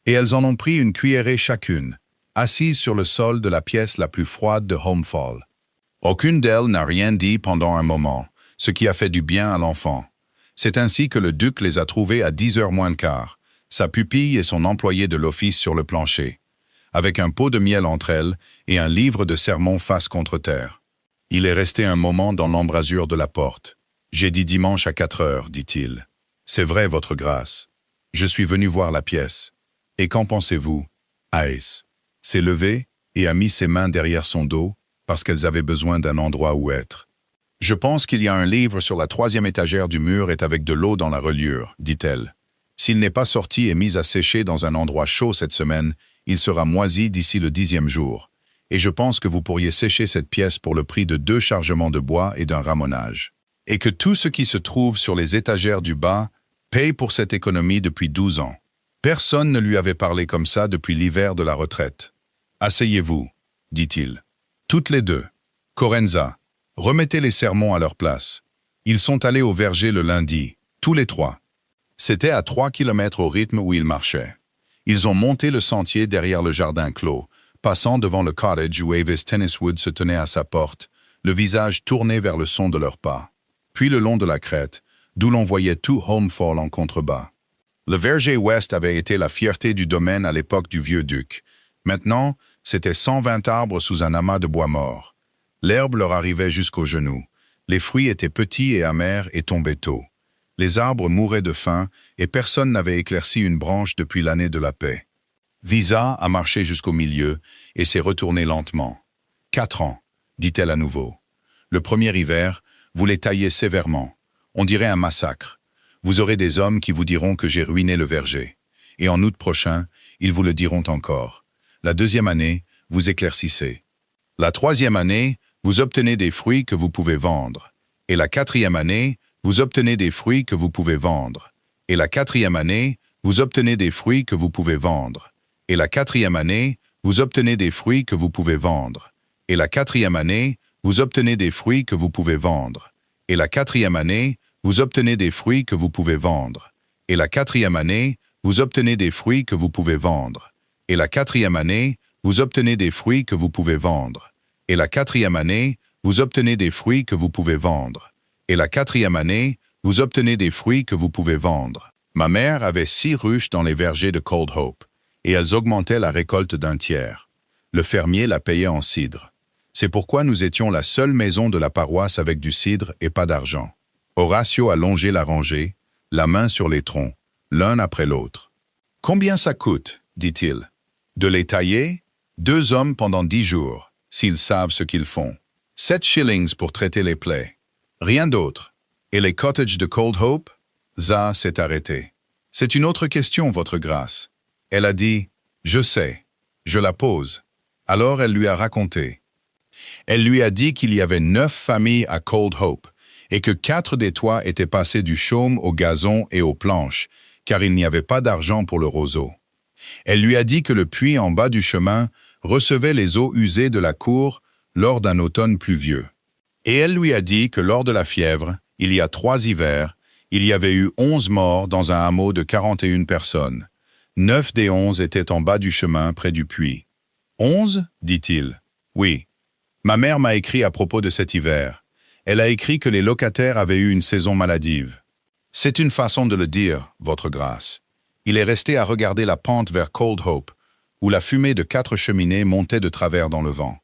Et elles en ont pris une cuillerée chacune, assises sur le sol de la pièce la plus froide de Homefall. Aucune d'elles n'a rien dit pendant un moment, ce qui a fait du bien à l'enfant. C'est ainsi que le duc les a trouvées à 10h moins le quart, sa pupille et son employé de l'office sur le plancher, avec un pot de miel entre elles et un livre de sermons face contre terre. Il est resté un moment dans l'embrasure de la porte. « J'ai dit dimanche à 4h, dit-il. C'est vrai, votre grâce. Je suis venu voir la pièce. Et qu'en pensez-vous? » Aes s'est levé et a mis ses mains derrière son dos parce qu'elles avaient besoin d'un endroit où être. « Je pense qu'il y a un livre sur la 3e étagère du mur et avec de l'eau dans la reliure, dit-elle. S'il n'est pas sorti et mis à sécher dans un endroit chaud cette semaine, il sera moisi d'ici le 10e jour. Et je pense que vous pourriez sécher cette pièce pour le prix de 2 chargements de bois et d'un ramonage. Et que tout ce qui se trouve sur les étagères du bas paye pour cette économie depuis 12 ans. Personne ne lui avait parlé comme ça depuis l'hiver de la retraite. « Asseyez-vous, dit-il. Toutes les deux. Corenza, remettez les sermons à leur place. Ils sont allés au verger le lundi, tous les 3. C'était à 3 kilomètres au rythme où ils marchaient. Ils ont monté le sentier derrière le jardin clos, passant devant le cottage où Avis Tenniswood se tenait à sa porte, le visage tourné vers le son de leurs pas. Puis le long de la crête, d'où l'on voyait tout Homefall en contrebas. Le verger ouest avait été la fierté du domaine à l'époque du vieux duc. Maintenant, c'était 120 arbres sous un amas de bois mort. L'herbe leur arrivait jusqu'aux genoux. Les fruits étaient petits et amers et tombaient tôt. Les arbres mouraient de faim et personne n'avait éclairci une branche depuis l'année de la paix. Visa a marché jusqu'au milieu et s'est retournée lentement. 4 ans, dit-elle à nouveau. Le premier hiver, vous les taillez sévèrement. On dirait un massacre. Vous aurez des hommes qui vous diront que j'ai ruiné le verger. Et en août prochain, ils vous le diront encore. La 2e année, vous éclaircissez. La 3e année, vous obtenez des fruits que vous pouvez vendre. Et la 4e année, vous obtenez des fruits que vous pouvez vendre. Et la 4e année, vous obtenez des fruits que vous pouvez vendre. Et la 4e année, vous obtenez des fruits que vous pouvez vendre. Et la 4e année, vous obtenez des fruits que vous pouvez vendre. Et la 4e année, vous obtenez des fruits que vous pouvez vendre. Et la 4e année, vous obtenez des fruits que vous pouvez vendre. Et la 4e année, vous obtenez des fruits que vous pouvez vendre. Et la 4e année, vous obtenez des fruits que vous pouvez vendre. Et la 4e année, vous obtenez des fruits que vous pouvez vendre. Ma mère avait 6 ruches dans les vergers de Cold Hope, et elles augmentaient la récolte d'un tiers. Le fermier la payait en cidre. C'est pourquoi nous étions la seule maison de la paroisse avec du cidre et pas d'argent. Horatio a longé la rangée, la main sur les troncs, l'un après l'autre. « Combien ça coûte ?» dit-il. « De les tailler? 2 hommes pendant 10 jours, s'ils savent ce qu'ils font. 7 shillings pour traiter les plaies. Rien d'autre. Et les cottages de Cold Hope? » Za s'est arrêté. « C'est une autre question, votre grâce. » Elle a dit, « Je sais. Je la pose. » Alors elle lui a raconté. Elle lui a dit qu'il y avait 9 familles à Cold Hope et que 4 des toits étaient passés du chaume au gazon et aux planches, car il n'y avait pas d'argent pour le roseau. Elle lui a dit que le puits en bas du chemin recevait les eaux usées de la cour lors d'un automne pluvieux. Et elle lui a dit que lors de la fièvre, il y a 3 hivers, il y avait eu 11 morts dans un hameau de 41 personnes. 9 des 11 étaient en bas du chemin près du puits. « 11 » dit-il. « Oui. Ma mère m'a écrit à propos de cet hiver. Elle a écrit que les locataires avaient eu une saison maladive. C'est une façon de le dire, votre grâce. » Il est resté à regarder la pente vers Cold Hope, où la fumée de 4 cheminées montait de travers dans le vent.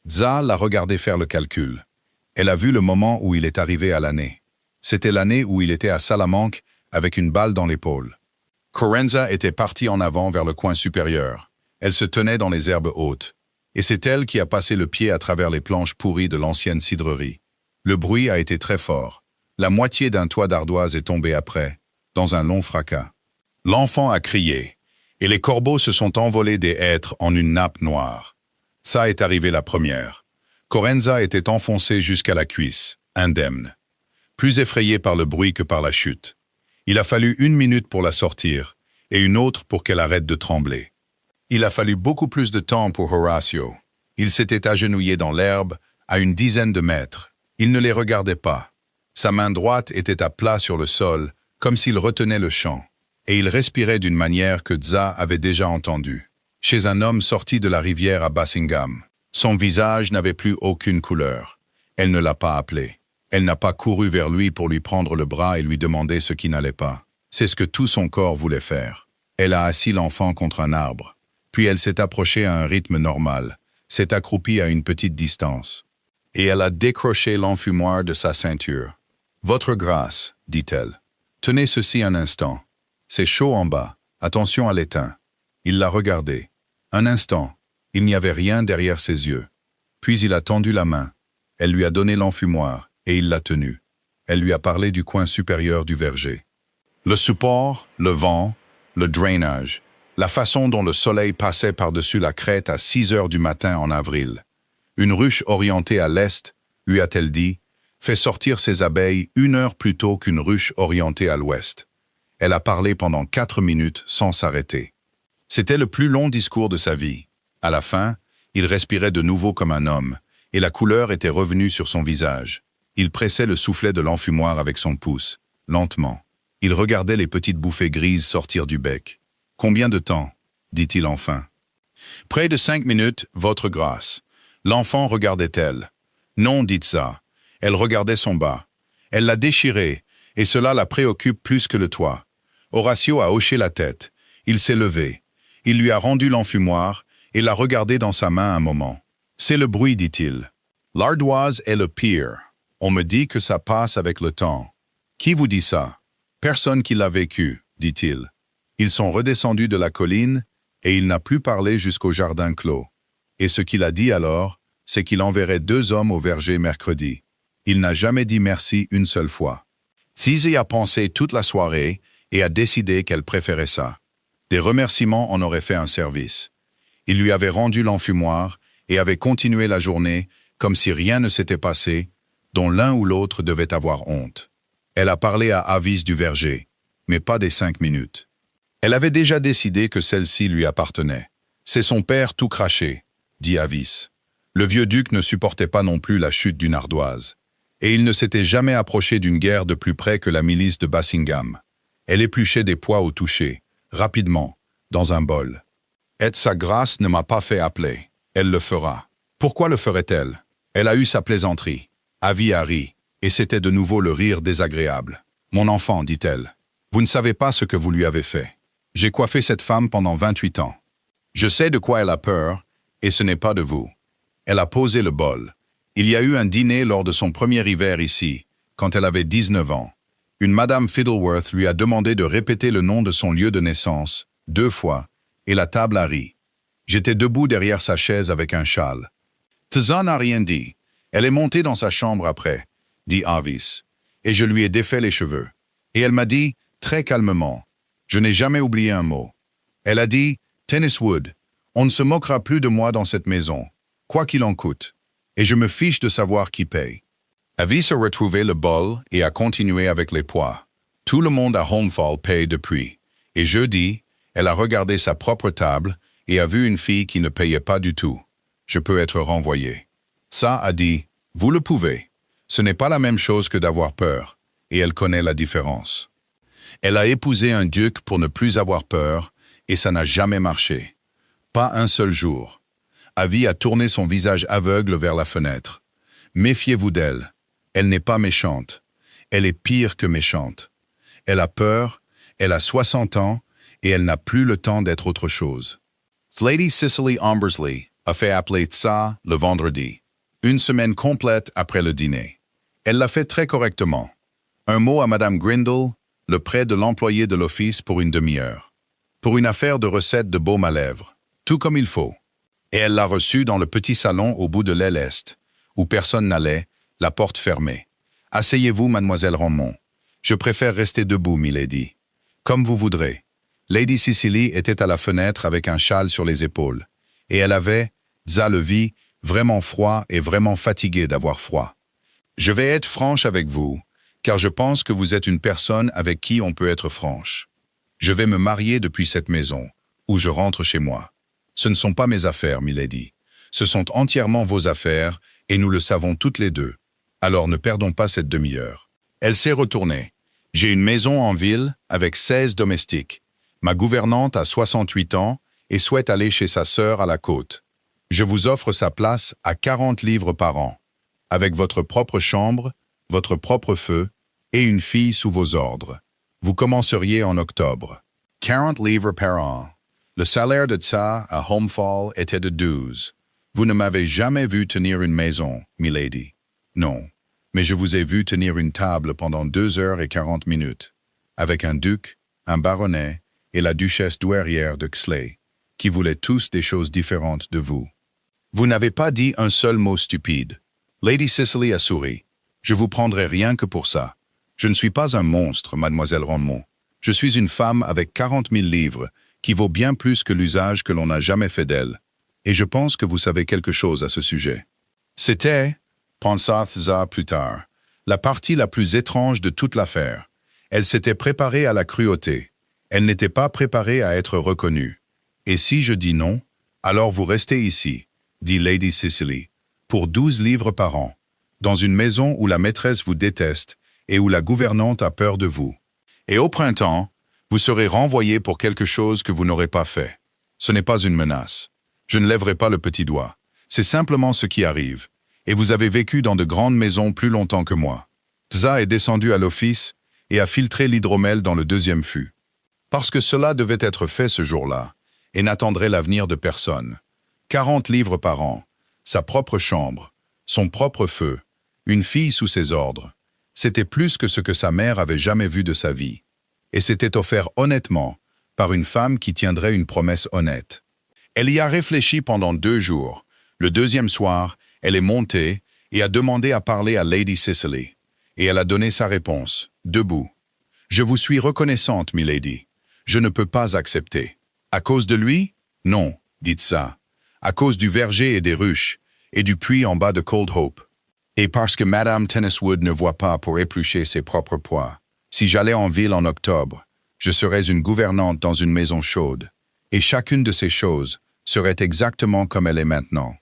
Za l'a regardé faire le calcul. Elle a vu le moment où il est arrivé à l'année. C'était l'année où il était à Salamanque avec une balle dans l'épaule. Corenza était partie en avant vers le coin supérieur. Elle se tenait dans les herbes hautes. Et c'est elle qui a passé le pied à travers les planches pourries de l'ancienne cidrerie. Le bruit a été très fort. La moitié d'un toit d'ardoise est tombée après, dans un long fracas. L'enfant a crié, et les corbeaux se sont envolés des hêtres en une nappe noire. Ça est arrivé la première. Corenza était enfoncée jusqu'à la cuisse, indemne. Plus effrayée par le bruit que par la chute. Il a fallu 1 minute pour la sortir, et une autre pour qu'elle arrête de trembler. Il a fallu beaucoup plus de temps pour Horatio. Il s'était agenouillé dans l'herbe, à une dizaine de mètres. Il ne les regardait pas. Sa main droite était à plat sur le sol, comme s'il retenait le chant. Et il respirait d'une manière que Tza avait déjà entendue. Chez un homme sorti de la rivière à Bassingham. Son visage n'avait plus aucune couleur. Elle ne l'a pas appelé. Elle n'a pas couru vers lui pour lui prendre le bras et lui demander ce qui n'allait pas. C'est ce que tout son corps voulait faire. Elle a assis l'enfant contre un arbre. Puis elle s'est approchée à un rythme normal, s'est accroupie à une petite distance. Et elle a décroché l'enfumoir de sa ceinture. « Votre grâce, dit-elle. Tenez ceci un instant. C'est chaud en bas. Attention à l'étain. » Il l'a regardé. Un instant. Il n'y avait rien derrière ses yeux. Puis il a tendu la main. Elle lui a donné l'enfumoir, et il l'a tenu. Elle lui a parlé du coin supérieur du verger. Le support, le vent, le drainage, la façon dont le soleil passait par-dessus la crête à 6 heures du matin en avril. Une ruche orientée à l'est, lui a-t-elle dit, fait sortir ses abeilles 1 heure plus tôt qu'une ruche orientée à l'ouest. Elle a parlé pendant 4 minutes sans s'arrêter. C'était le plus long discours de sa vie. À la fin, il respirait de nouveau comme un homme, et la couleur était revenue sur son visage. Il pressait le soufflet de l'enfumoir avec son pouce, lentement. Il regardait les petites bouffées grises sortir du bec. « Combien de temps ?» dit-il enfin. « Près de 5 minutes, votre grâce. » L'enfant regardait-elle. « Non, dit ça. » Elle regardait son bas. Elle l'a déchiré, et cela la préoccupe plus que le toit. Horatio a hoché la tête. Il s'est levé. Il lui a rendu l'enfumoir et l'a regardé dans sa main un moment. « C'est le bruit, dit-il. L'ardoise est le pire. On me dit que ça passe avec le temps. »« Qui vous dit ça ?»« Personne qui l'a vécu, dit-il. » Ils sont redescendus de la colline et il n'a plus parlé jusqu'au jardin clos. Et ce qu'il a dit alors, c'est qu'il enverrait 2 hommes au verger mercredi. Il n'a jamais dit merci une seule fois. Thizi a pensé toute la soirée et a décidé qu'elle préférait ça. Des remerciements en auraient fait un service. Il lui avait rendu l'enfumoir et avait continué la journée comme si rien ne s'était passé, dont l'un ou l'autre devait avoir honte. Elle a parlé à Avis du verger, mais pas des 5 minutes. Elle avait déjà décidé que celle-ci lui appartenait. C'est son père tout craché, dit Avis. Le vieux duc ne supportait pas non plus la chute d'une ardoise. Et il ne s'était jamais approché d'une guerre de plus près que la milice de Bassingham. Elle épluchait des pois au toucher, rapidement, dans un bol. Et sa grâce ne m'a pas fait appeler. Elle le fera. Pourquoi le ferait-elle? Elle a eu sa plaisanterie. Avis a ri, et c'était de nouveau le rire désagréable. Mon enfant, dit-elle, vous ne savez pas ce que vous lui avez fait. J'ai coiffé cette femme pendant 28 ans. Je sais de quoi elle a peur, et ce n'est pas de vous. Elle a posé le bol. Il y a eu un dîner lors de son premier hiver ici, quand elle avait 19 ans. Une Madame Fiddleworth lui a demandé de répéter le nom de son lieu de naissance, 2 fois, et la table a ri. J'étais debout derrière sa chaise avec un châle. Tza n'a rien dit. Elle est montée dans sa chambre après, dit Avis, et je lui ai défait les cheveux. Et elle m'a dit, très calmement, je n'ai jamais oublié un mot. Elle a dit, Tenniswood, on ne se moquera plus de moi dans cette maison, quoi qu'il en coûte. Et je me fiche de savoir qui paye. Avis a retrouvé le bol et a continué avec les pois. Tout le monde à Homefall paye depuis. Et jeudi, elle a regardé sa propre table et a vu une fille qui ne payait pas du tout. Je peux être renvoyé. Ça a dit, vous le pouvez. Ce n'est pas la même chose que d'avoir peur, et elle connaît la différence. Elle a épousé un duc pour ne plus avoir peur, et ça n'a jamais marché. Pas un seul jour. Avis a tourné son visage aveugle vers la fenêtre. Méfiez-vous d'elle. Elle n'est pas méchante. Elle est pire que méchante. Elle a peur, elle a 60 ans, et elle n'a plus le temps d'être autre chose. Lady Cicely Ambersley a fait appeler Tza le vendredi, 1 semaine complète après le dîner. Elle l'a fait très correctement. Un mot à Madame Grindle, le prêt de l'employé de l'office pour une demi-heure. Pour une affaire de recette de baume à lèvres. tout comme il faut. Et elle l'a reçu dans le petit salon au bout de l'aile est, où personne n'allait, la porte fermée. « Asseyez-vous, mademoiselle Ramon. Je préfère rester debout, milady. »« Comme vous voudrez. » Lady Cicely était à la fenêtre avec un châle sur les épaules. Et elle avait, Tza le vit, vraiment froid et vraiment fatigué d'avoir froid. « Je vais être franche avec vous, car je pense que vous êtes une personne avec qui on peut être franche. Je vais me marier depuis cette maison, où je rentre chez moi. Ce ne sont pas mes affaires, milady. Ce sont entièrement vos affaires, et nous le savons toutes les deux. Alors ne perdons pas cette demi-heure. » Elle s'est retournée. « J'ai une maison en ville avec 16 domestiques. Ma gouvernante a 68 ans et souhaite aller chez sa sœur à la côte. Je vous offre sa place à 40 livres par an, avec votre propre chambre, votre propre feu et une fille sous vos ordres. Vous commenceriez en octobre. 40 livres par an. Le salaire de Tza à Homefall était de 12. Vous ne m'avez jamais vu tenir une maison, milady. Non, mais je vous ai vu tenir une table pendant 2 h 40, avec un duc, un baronnet et la duchesse douairière de Xley, qui voulaient tous des choses différentes de vous. Vous n'avez pas dit un seul mot stupide. Lady Cicely a souri. Je vous prendrai rien que pour ça. Je ne suis pas un monstre, mademoiselle Ramon. Je suis une femme avec 40 000 livres, qui vaut bien plus que l'usage que l'on n'a jamais fait d'elle. Et je pense que vous savez quelque chose à ce sujet. C'était, pensa Tza plus tard, la partie la plus étrange de toute l'affaire. Elle s'était préparée à la cruauté. Elle n'était pas préparée à être reconnue. Et si je dis non, alors vous restez ici, dit Lady Cicely, pour 12 livres par an, dans une maison où la maîtresse vous déteste et où la gouvernante a peur de vous. Et au printemps, vous serez renvoyé pour quelque chose que vous n'aurez pas fait. Ce n'est pas une menace. Je ne lèverai pas le petit doigt. C'est simplement ce qui arrive. Et vous avez vécu dans de grandes maisons plus longtemps que moi. Tza est descendu à l'office et a filtré l'hydromel dans le 2e fût. Parce que cela devait être fait ce jour-là, et n'attendrait l'avenir de personne. 40 livres par an, sa propre chambre, son propre feu, une fille sous ses ordres. C'était plus que ce que sa mère avait jamais vu de sa vie. Et c'était offert honnêtement, par une femme qui tiendrait une promesse honnête. Elle y a réfléchi pendant 2 jours. Le 2e soir, elle est montée et a demandé à parler à Lady Cicely. Et elle a donné sa réponse, debout. « Je vous suis reconnaissante, milady. Je ne peux pas accepter. À cause de lui? Non, dites ça. À cause du verger et des ruches, et du puits en bas de Cold Hope. Et parce que Madame Tenniswood ne voit pas pour éplucher ses propres pois. Si j'allais en ville en octobre, je serais une gouvernante dans une maison chaude. Et chacune de ces choses serait exactement comme elle est maintenant. »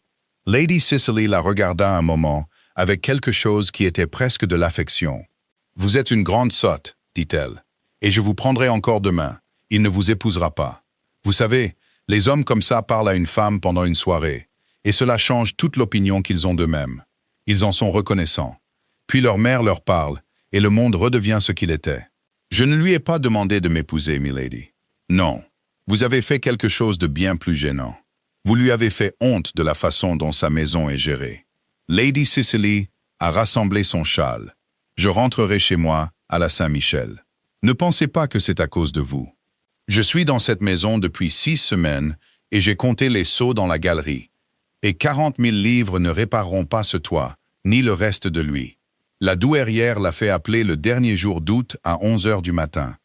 Lady Cicely la regarda un moment avec quelque chose qui était presque de l'affection. « Vous êtes une grande sotte, dit-elle, et je vous prendrai encore demain. Il ne vous épousera pas. Vous savez, les hommes comme ça parlent à une femme pendant une soirée, et cela change toute l'opinion qu'ils ont d'eux-mêmes. Ils en sont reconnaissants. Puis leur mère leur parle, et le monde redevient ce qu'il était. Je ne lui ai pas demandé de m'épouser, milady. Non, vous avez fait quelque chose de bien plus gênant. Vous lui avez fait honte de la façon dont sa maison est gérée. Lady Cicely a rassemblé son châle. Je rentrerai chez moi à la Saint-Michel. Ne pensez pas que c'est à cause de vous. Je suis dans cette maison depuis 6 semaines et j'ai compté les seaux dans la galerie. Et 40 000 livres ne répareront pas ce toit, ni le reste de lui. La douairière l'a fait appeler le dernier jour d'août à 11 h du matin,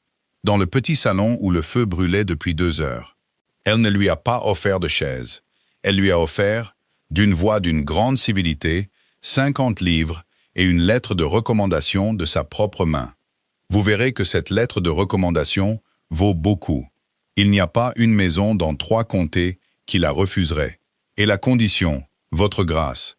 dans le petit salon où le feu brûlait depuis 2 heures. Elle ne lui a pas offert de chaise. Elle lui a offert, d'une voix d'une grande civilité, 50 livres et une lettre de recommandation de sa propre main. Vous verrez que cette lettre de recommandation vaut beaucoup. Il n'y a pas une maison dans 3 comtés qui la refuserait. Et la condition, votre grâce.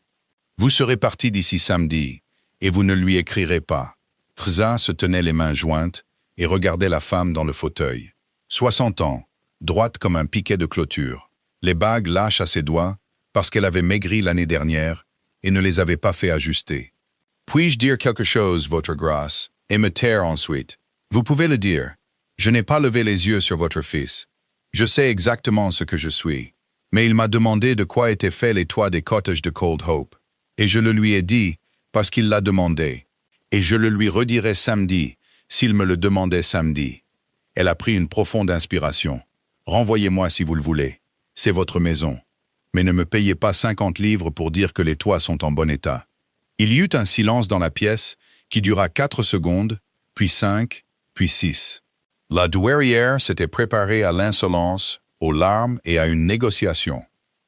Vous serez parti d'ici samedi, et vous ne lui écrirez pas. Tza se tenait les mains jointes et regardait la femme dans le fauteuil. 60 ans, droite comme un piquet de clôture. Les bagues lâches à ses doigts, parce qu'elle avait maigri l'année dernière et ne les avait pas fait ajuster. Puis-je dire quelque chose, votre grâce, et me taire ensuite? Vous pouvez le dire. Je n'ai pas levé les yeux sur votre fils. Je sais exactement ce que je suis. Mais il m'a demandé de quoi étaient faits les toits des cottages de Cold Hope. Et je le lui ai dit, parce qu'il l'a demandé. Et je le lui redirai samedi, s'il me le demandait samedi. Elle a pris une profonde inspiration. Renvoyez-moi si vous le voulez. C'est votre maison. Mais ne me payez pas 50 livres pour dire que les toits sont en bon état. » Il y eut un silence dans la pièce qui dura 4 secondes, puis 5, puis 6. La douairière s'était préparée à l'insolence, aux larmes et à une négociation.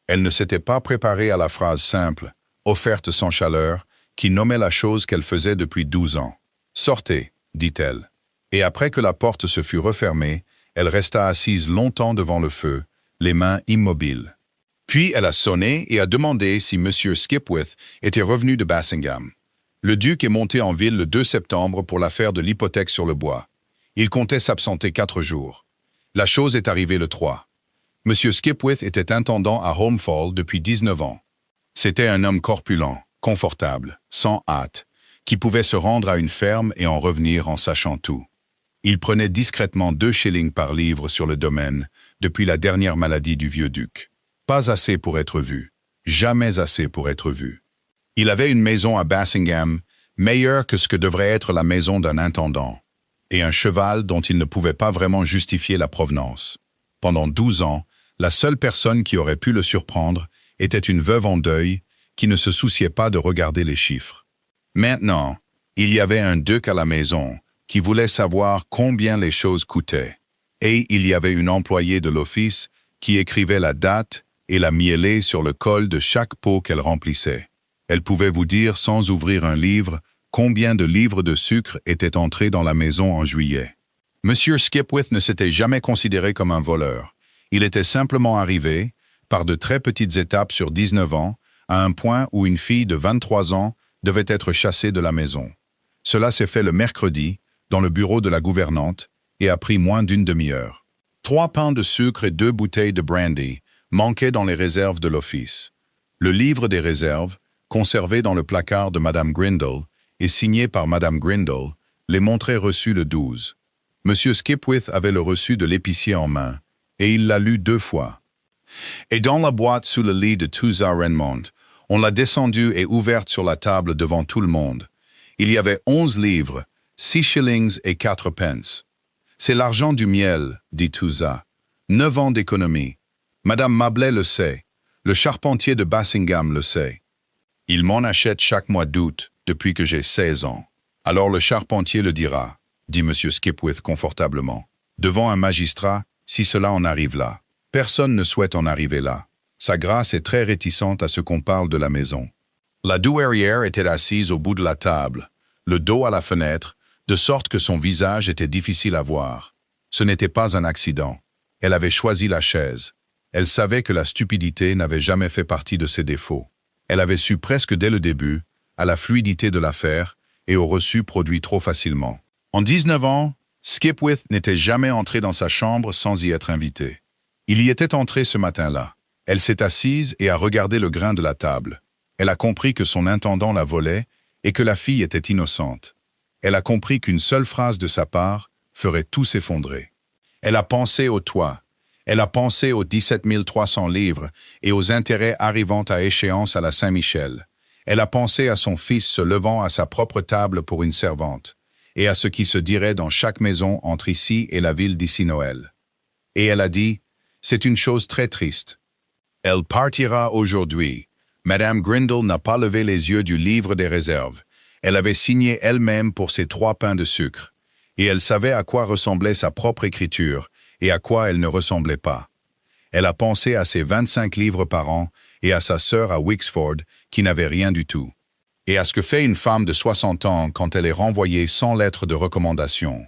Elle ne s'était pas préparée à la phrase simple, offerte sans chaleur, qui nommait la chose qu'elle faisait depuis 12 ans. « Sortez », dit-elle. Et après que la porte se fut refermée, elle resta assise longtemps devant le feu, les mains immobiles. Puis elle a sonné et a demandé si M. Skipwith était revenu de Bassingham. Le duc est monté en ville le 2 septembre pour l'affaire de l'hypothèque sur le bois. Il comptait s'absenter 4 jours. La chose est arrivée le 3. M. Skipwith était intendant à Holmfall depuis 19 ans. C'était un homme corpulent, confortable, sans hâte, qui pouvait se rendre à une ferme et en revenir en sachant tout. Il prenait discrètement 2 shillings par livre sur le domaine depuis la dernière maladie du vieux duc. Pas assez pour être vu, jamais assez pour être vu. Il avait une maison à Bassingham, meilleure que ce que devrait être la maison d'un intendant, et un cheval dont il ne pouvait pas vraiment justifier la provenance. Pendant 12 ans, la seule personne qui aurait pu le surprendre était une veuve en deuil qui ne se souciait pas de regarder les chiffres. Maintenant, il y avait un duc à la maison qui voulait savoir combien les choses coûtaient, et il y avait une employée de l'office qui écrivait la date et la mielait sur le col de chaque pot qu'elle remplissait. Elle pouvait vous dire sans ouvrir un livre combien de livres de sucre étaient entrés dans la maison en juillet. Monsieur Skipwith ne s'était jamais considéré comme un voleur. Il était simplement arrivé, par de très petites étapes sur 19 ans, à un point où une fille de 23 ans devait être chassée de la maison. Cela s'est fait le mercredi, dans le bureau de la gouvernante, et a pris moins d'une demi-heure. 3 pains de sucre et 2 bouteilles de brandy manquaient dans les réserves de l'office. Le livre des réserves, conservé dans le placard de Madame Grindle et signé par Madame Grindle, les montrait reçus le 12. Monsieur Skipwith avait le reçu de l'épicier en main, et il l'a lu 2 fois. Et dans la boîte sous le lit de Touza Renmond, on l'a descendue et ouverte sur la table devant tout le monde. Il y avait 11 livres, 6 shillings et 4 pence. C'est l'argent du miel, dit Touza. 9 ans d'économie. Madame Mabley le sait. Le charpentier de Bassingham le sait. Il m'en achète chaque mois d'août depuis que j'ai 16 ans. Alors le charpentier le dira, dit M. Skipwith confortablement. Devant un magistrat, si cela en arrive là. Personne ne souhaite en arriver là. Sa grâce est très réticente à ce qu'on parle de la maison. La douairière était assise au bout de la table, le dos à la fenêtre, de sorte que son visage était difficile à voir. Ce n'était pas un accident. Elle avait choisi la chaise. Elle savait que la stupidité n'avait jamais fait partie de ses défauts. Elle avait su presque dès le début, à la fluidité de l'affaire et au reçu produit trop facilement. En 19 ans, Skipwith n'était jamais entré dans sa chambre sans y être invité. Il y était entré ce matin-là. Elle s'est assise et a regardé le grain de la table. Elle a compris que son intendant la volait et que la fille était innocente. Elle a compris qu'une seule phrase de sa part ferait tout s'effondrer. Elle a pensé au toit. Elle a pensé aux 17 300 livres et aux intérêts arrivant à échéance à la Saint-Michel. Elle a pensé à son fils se levant à sa propre table pour une servante, et à ce qui se dirait dans chaque maison entre ici et la ville d'ici Noël. Et elle a dit, c'est une chose très triste. Elle partira aujourd'hui. Madame Grindle n'a pas levé les yeux du livre des réserves. Elle avait signé elle-même pour ses 3 pains de sucre, et elle savait à quoi ressemblait sa propre écriture et à quoi elle ne ressemblait pas. Elle a pensé à ses 25 livres par an et à sa sœur à Wixford qui n'avait rien du tout. Et à ce que fait une femme de 60 ans quand elle est renvoyée sans lettre de recommandation.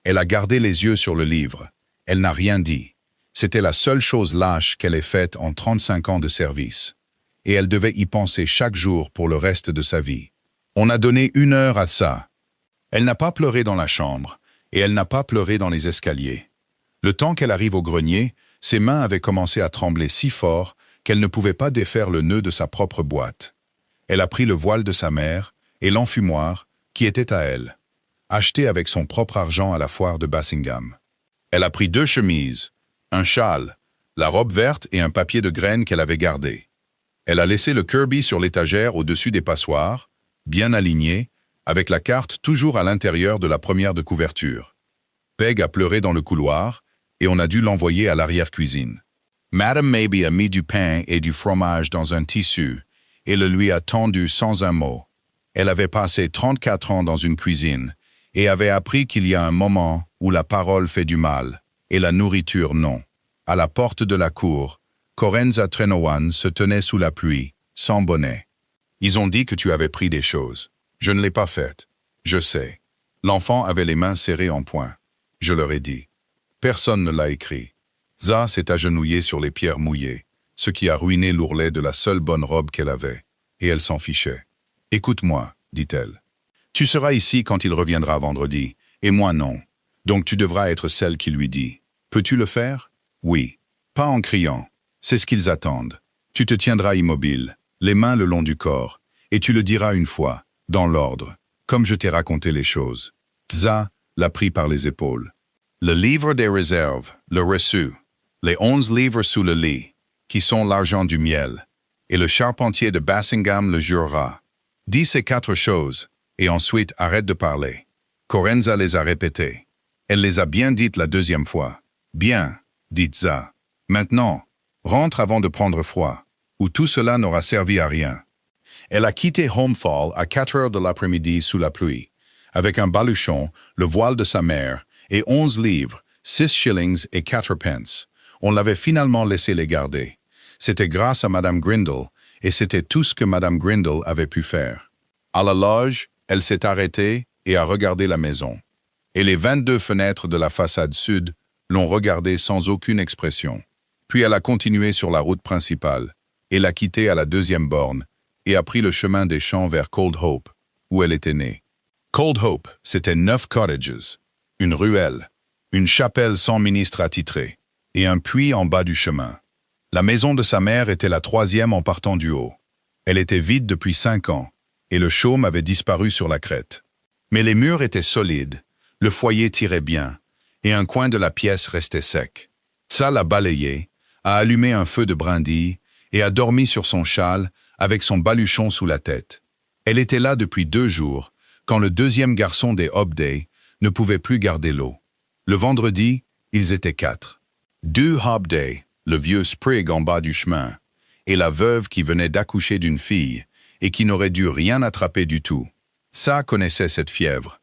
Elle a gardé les yeux sur le livre. Elle n'a rien dit. C'était la seule chose lâche qu'elle ait faite en 35 ans de service. Et elle devait y penser chaque jour pour le reste de sa vie. On a donné 1 heure à ça. Elle n'a pas pleuré dans la chambre, et elle n'a pas pleuré dans les escaliers. Le temps qu'elle arrive au grenier, ses mains avaient commencé à trembler si fort qu'elle ne pouvait pas défaire le nœud de sa propre boîte. Elle a pris le voile de sa mère et l'enfumoir, qui était à elle, acheté avec son propre argent à la foire de Bassingham. Elle a pris 2 chemises, un châle, la robe verte et un papier de graines qu'elle avait gardé. Elle a laissé le Kirby sur l'étagère au-dessus des passoires, bien aligné, avec la carte toujours à l'intérieur de la première de couverture. Peg a pleuré dans le couloir, et on a dû l'envoyer à l'arrière-cuisine. Madame Maybe a mis du pain et du fromage dans un tissu et le lui a tendu sans un mot. Elle avait passé 34 ans dans une cuisine et avait appris qu'il y a un moment où la parole fait du mal et la nourriture non. À la porte de la cour, Korenza Trenowan se tenait sous la pluie, sans bonnet. Ils ont dit que tu avais pris des choses. Je ne l'ai pas fait. Je sais. L'enfant avait les mains serrées en poing. Je leur ai dit. Personne ne l'a écrit. Za s'est agenouillée sur les pierres mouillées, ce qui a ruiné l'ourlet de la seule bonne robe qu'elle avait, et elle s'en fichait. Écoute-moi, dit-elle. Tu seras ici quand il reviendra vendredi, et moi non. Donc tu devras être celle qui lui dit. Peux-tu le faire? Oui. Pas en criant. C'est ce qu'ils attendent. Tu te tiendras immobile, les mains le long du corps, et tu le diras une fois, dans l'ordre, comme je t'ai raconté les choses. Za l'a pris par les épaules. Le livre des réserves, le reçut, les 11 livres sous le lit, qui sont l'argent du miel, et le charpentier de Bassingham le jurera. Dis ces 4 choses, et ensuite arrête de parler. Korenza les a répétées. Elle les a bien dites la deuxième fois. Bien, dit Za. Maintenant, rentre avant de prendre froid, ou tout cela n'aura servi à rien. Elle a quitté Homefall à 4 heures de l'après-midi sous la pluie, avec un baluchon, le voile de sa mère, et 11 livres, 6 shillings et 4 pence. On l'avait finalement laissé les garder. C'était grâce à Madame Grindle, et c'était tout ce que Madame Grindle avait pu faire. À la loge, elle s'est arrêtée et a regardé la maison. Et les 22 fenêtres de la façade sud l'ont regardée sans aucune expression. Puis elle a continué sur la route principale, et l'a quittée à la 2e borne, et a pris le chemin des champs vers Cold Hope, où elle était née. Cold Hope, c'était 9 cottages, une ruelle, une chapelle sans ministre attitré, et un puits en bas du chemin. La maison de sa mère était la 3e en partant du haut. Elle était vide depuis 5 ans, et le chaume avait disparu sur la crête. Mais les murs étaient solides, le foyer tirait bien, et un coin de la pièce restait sec. Ça l'a balayé, a allumé un feu de brindilles, et a dormi sur son châle, avec son baluchon sous la tête. Elle était là depuis 2 jours, quand le 2e garçon des Hobday ne pouvait plus garder l'eau. Le vendredi, ils étaient 4. 2 Hobday, le vieux Sprigg en bas du chemin, et la veuve qui venait d'accoucher d'une fille, et qui n'aurait dû rien attraper du tout. Ça connaissait cette fièvre.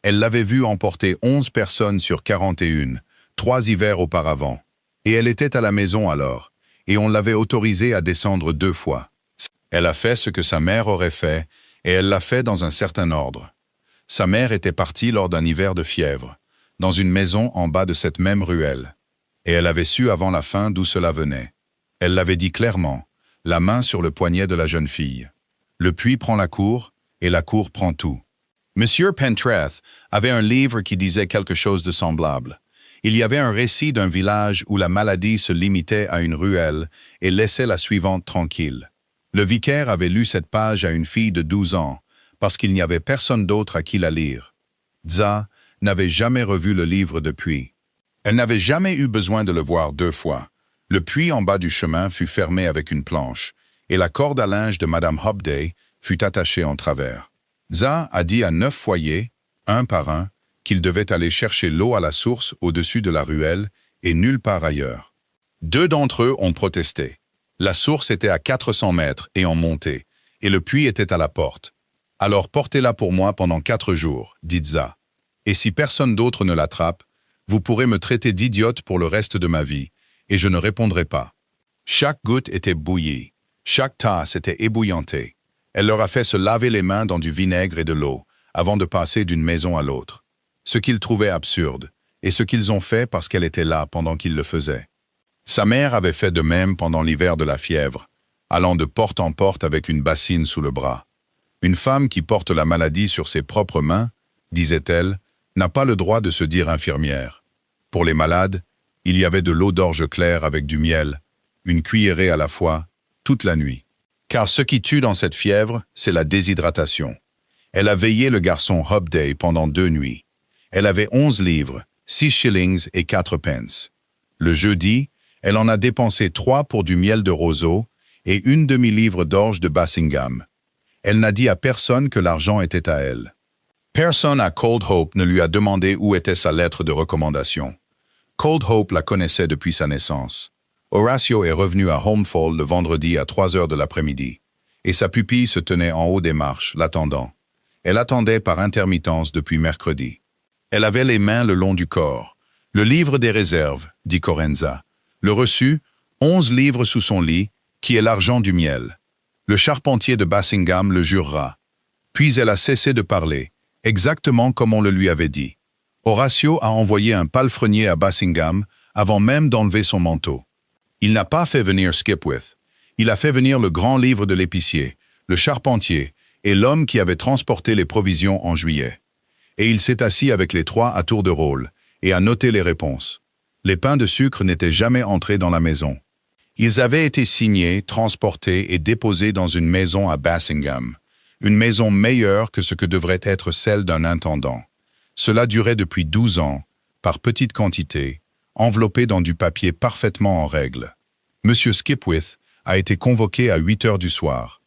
Elle l'avait vue emporter 11 personnes sur 41, 3 hivers auparavant. Et elle était à la maison alors, et on l'avait autorisée à descendre 2 fois. Elle a fait ce que sa mère aurait fait, et elle l'a fait dans un certain ordre. Sa mère était partie lors d'un hiver de fièvre, dans une maison en bas de cette même ruelle. Et elle avait su avant la fin d'où cela venait. Elle l'avait dit clairement, la main sur le poignet de la jeune fille. Le puits prend la cour, et la cour prend tout. Monsieur Pentrath avait un livre qui disait quelque chose de semblable. Il y avait un récit d'un village où la maladie se limitait à une ruelle et laissait la suivante tranquille. Le vicaire avait lu cette page à une fille de 12 ans, parce qu'il n'y avait personne d'autre à qui la lire. Za n'avait jamais revu le livre depuis. Elle n'avait jamais eu besoin de le voir 2 fois. Le puits en bas du chemin fut fermé avec une planche, et la corde à linge de Madame Hobday fut attachée en travers. Za a dit à 9 foyers, un par un, qu'ils devaient aller chercher l'eau à la source au-dessus de la ruelle et nulle part ailleurs. 2 d'entre eux ont protesté. La source était à 400 mètres et en montée, et le puits était à la porte. Alors portez-la pour moi pendant 4 jours, dit Za. Et si personne d'autre ne l'attrape, vous pourrez me traiter d'idiote pour le reste de ma vie, et je ne répondrai pas. Chaque goutte était bouillie, chaque tasse était ébouillantée. Elle leur a fait se laver les mains dans du vinaigre et de l'eau, avant de passer d'une maison à l'autre. Ce qu'ils trouvaient absurde, et ce qu'ils ont fait parce qu'elle était là pendant qu'ils le faisaient. Sa mère avait fait de même pendant l'hiver de la fièvre, allant de porte en porte avec une bassine sous le bras. Une femme qui porte la maladie sur ses propres mains, disait-elle, n'a pas le droit de se dire infirmière. Pour les malades, il y avait de l'eau d'orge claire avec du miel, une cuillerée à la fois, toute la nuit. Car ce qui tue dans cette fièvre, c'est la déshydratation. Elle a veillé le garçon Hobday pendant 2 nuits. Elle avait 11 livres, 6 shillings et 4 pence. Le jeudi, elle en a dépensé 3 pour du miel de roseau et une demi-livre d'orge de Bassingham. Elle n'a dit à personne que l'argent était à elle. Personne à Cold Hope ne lui a demandé où était sa lettre de recommandation. Cold Hope la connaissait depuis sa naissance. Horatio est revenu à Holmfall le vendredi à 3 heures de l'après-midi, et sa pupille se tenait en haut des marches, l'attendant. Elle attendait par intermittence depuis mercredi. Elle avait les mains le long du corps. Le livre des réserves, dit Corenza. Le reçu, 11 livres sous son lit, qui est l'argent du miel. Le charpentier de Bassingham le jurera. Puis elle a cessé de parler, exactement comme on le lui avait dit. Horatio a envoyé un palefrenier à Bassingham avant même d'enlever son manteau. Il n'a pas fait venir Skipwith. Il a fait venir le grand livre de l'épicier, le charpentier et l'homme qui avait transporté les provisions en juillet. Et il s'est assis avec les trois à tour de rôle et a noté les réponses. Les pains de sucre n'étaient jamais entrés dans la maison. Ils avaient été signés, transportés et déposés dans une maison à Bassingham, une maison meilleure que ce que devrait être celle d'un intendant. Cela durait depuis 12 ans, par petites quantités, enveloppé dans du papier parfaitement en règle. Monsieur Skipwith a été convoqué à 8 heures du soir.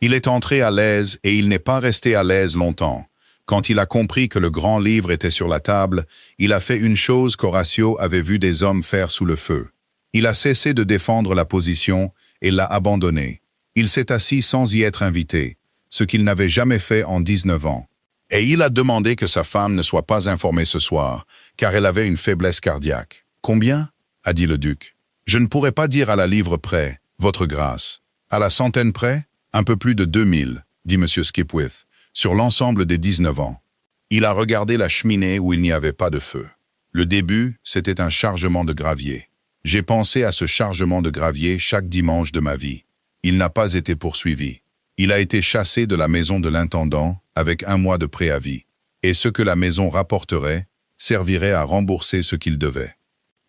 Il est entré à l'aise et il n'est pas resté à l'aise longtemps. Quand il a compris que le grand livre était sur la table, il a fait une chose qu'Horatio avait vu des hommes faire sous le feu. Il a cessé de défendre la position et l'a abandonnée. Il s'est assis sans y être invité, ce qu'il n'avait jamais fait en 19 ans. Et il a demandé que sa femme ne soit pas informée ce soir, car elle avait une faiblesse cardiaque. « Combien ?» a dit le duc. « Je ne pourrais pas dire à la livre près, votre grâce. À la centaine près, un peu plus de 2000, dit M. Skipwith, sur l'ensemble des 19 ans. Il a regardé la cheminée où il n'y avait pas de feu. Le début, c'était un chargement de gravier. J'ai pensé à ce chargement de gravier chaque dimanche de ma vie. Il n'a pas été poursuivi. Il a été chassé de la maison de l'intendant avec 1 mois de préavis, et ce que la maison rapporterait servirait à rembourser ce qu'il devait.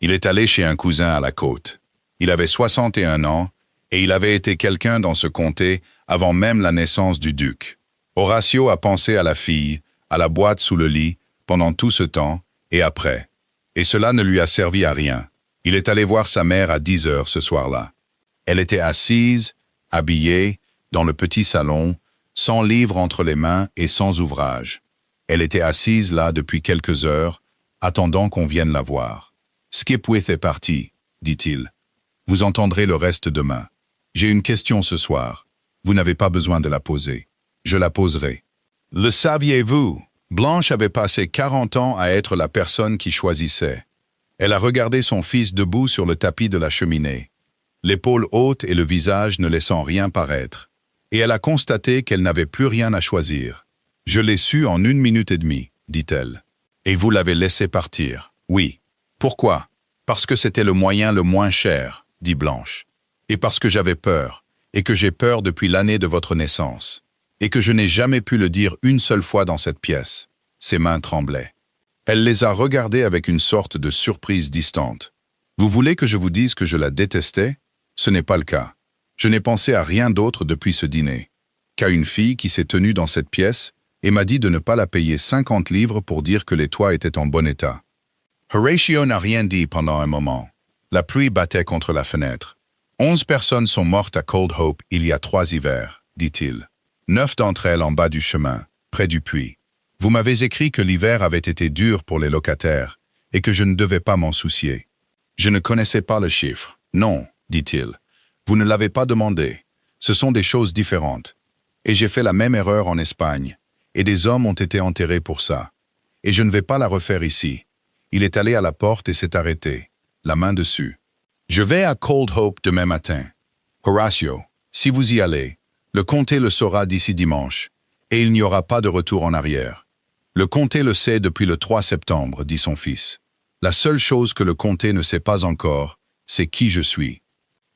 Il est allé chez un cousin à la côte. Il avait 61 ans, et il avait été quelqu'un dans ce comté avant même la naissance du duc. Horatio a pensé à la fille, à la boîte sous le lit, pendant tout ce temps, et après. Et cela ne lui a servi à rien. Il est allé voir sa mère à 10 heures ce soir-là. Elle était assise, habillée, dans le petit salon, sans livre entre les mains et sans ouvrage. Elle était assise là depuis quelques heures, attendant qu'on vienne la voir. « Skipwith est parti, dit-il. Vous entendrez le reste demain. J'ai une question ce soir. Vous n'avez pas besoin de la poser. Je la poserai. Le saviez-vous? Blanche avait passé 40 ans à être la personne qui choisissait. Elle a regardé son fils debout sur le tapis de la cheminée, l'épaule haute et le visage ne laissant rien paraître. Et elle a constaté qu'elle n'avait plus rien à choisir. « Je l'ai su en 1 minute et demie, dit-elle. Et vous l'avez laissé partir. Oui. Pourquoi? Parce que c'était le moyen le moins cher, dit Blanche. Et parce que j'avais peur, et que j'ai peur depuis l'année de votre naissance. Et que je n'ai jamais pu le dire une seule fois dans cette pièce. » Ses mains tremblaient. Elle les a regardés avec une sorte de surprise distante. « Vous voulez que je vous dise que je la détestais? Ce n'est pas le cas. Je n'ai pensé à rien d'autre depuis ce dîner, qu'à une fille qui s'est tenue dans cette pièce et m'a dit de ne pas la payer 50 livres pour dire que les toits étaient en bon état. » Horatio n'a rien dit pendant un moment. La pluie battait contre la fenêtre. « 11 personnes sont mortes à Cold Hope il y a 3 hivers, dit-il. 9 d'entre elles en bas du chemin, près du puits. Vous m'avez écrit que l'hiver avait été dur pour les locataires et que je ne devais pas m'en soucier. Je ne connaissais pas le chiffre. Non, dit-il. Vous ne l'avez pas demandé. Ce sont des choses différentes. Et j'ai fait la même erreur en Espagne. Et des hommes ont été enterrés pour ça. Et je ne vais pas la refaire ici. Il est allé à la porte et s'est arrêté, la main dessus. Je vais à Cold Hope demain matin. Horatio, si vous y allez, le comté le saura d'ici dimanche. Et il n'y aura pas de retour en arrière. Le comté le sait depuis le 3 septembre, dit son fils. La seule chose que le comté ne sait pas encore, c'est qui je suis.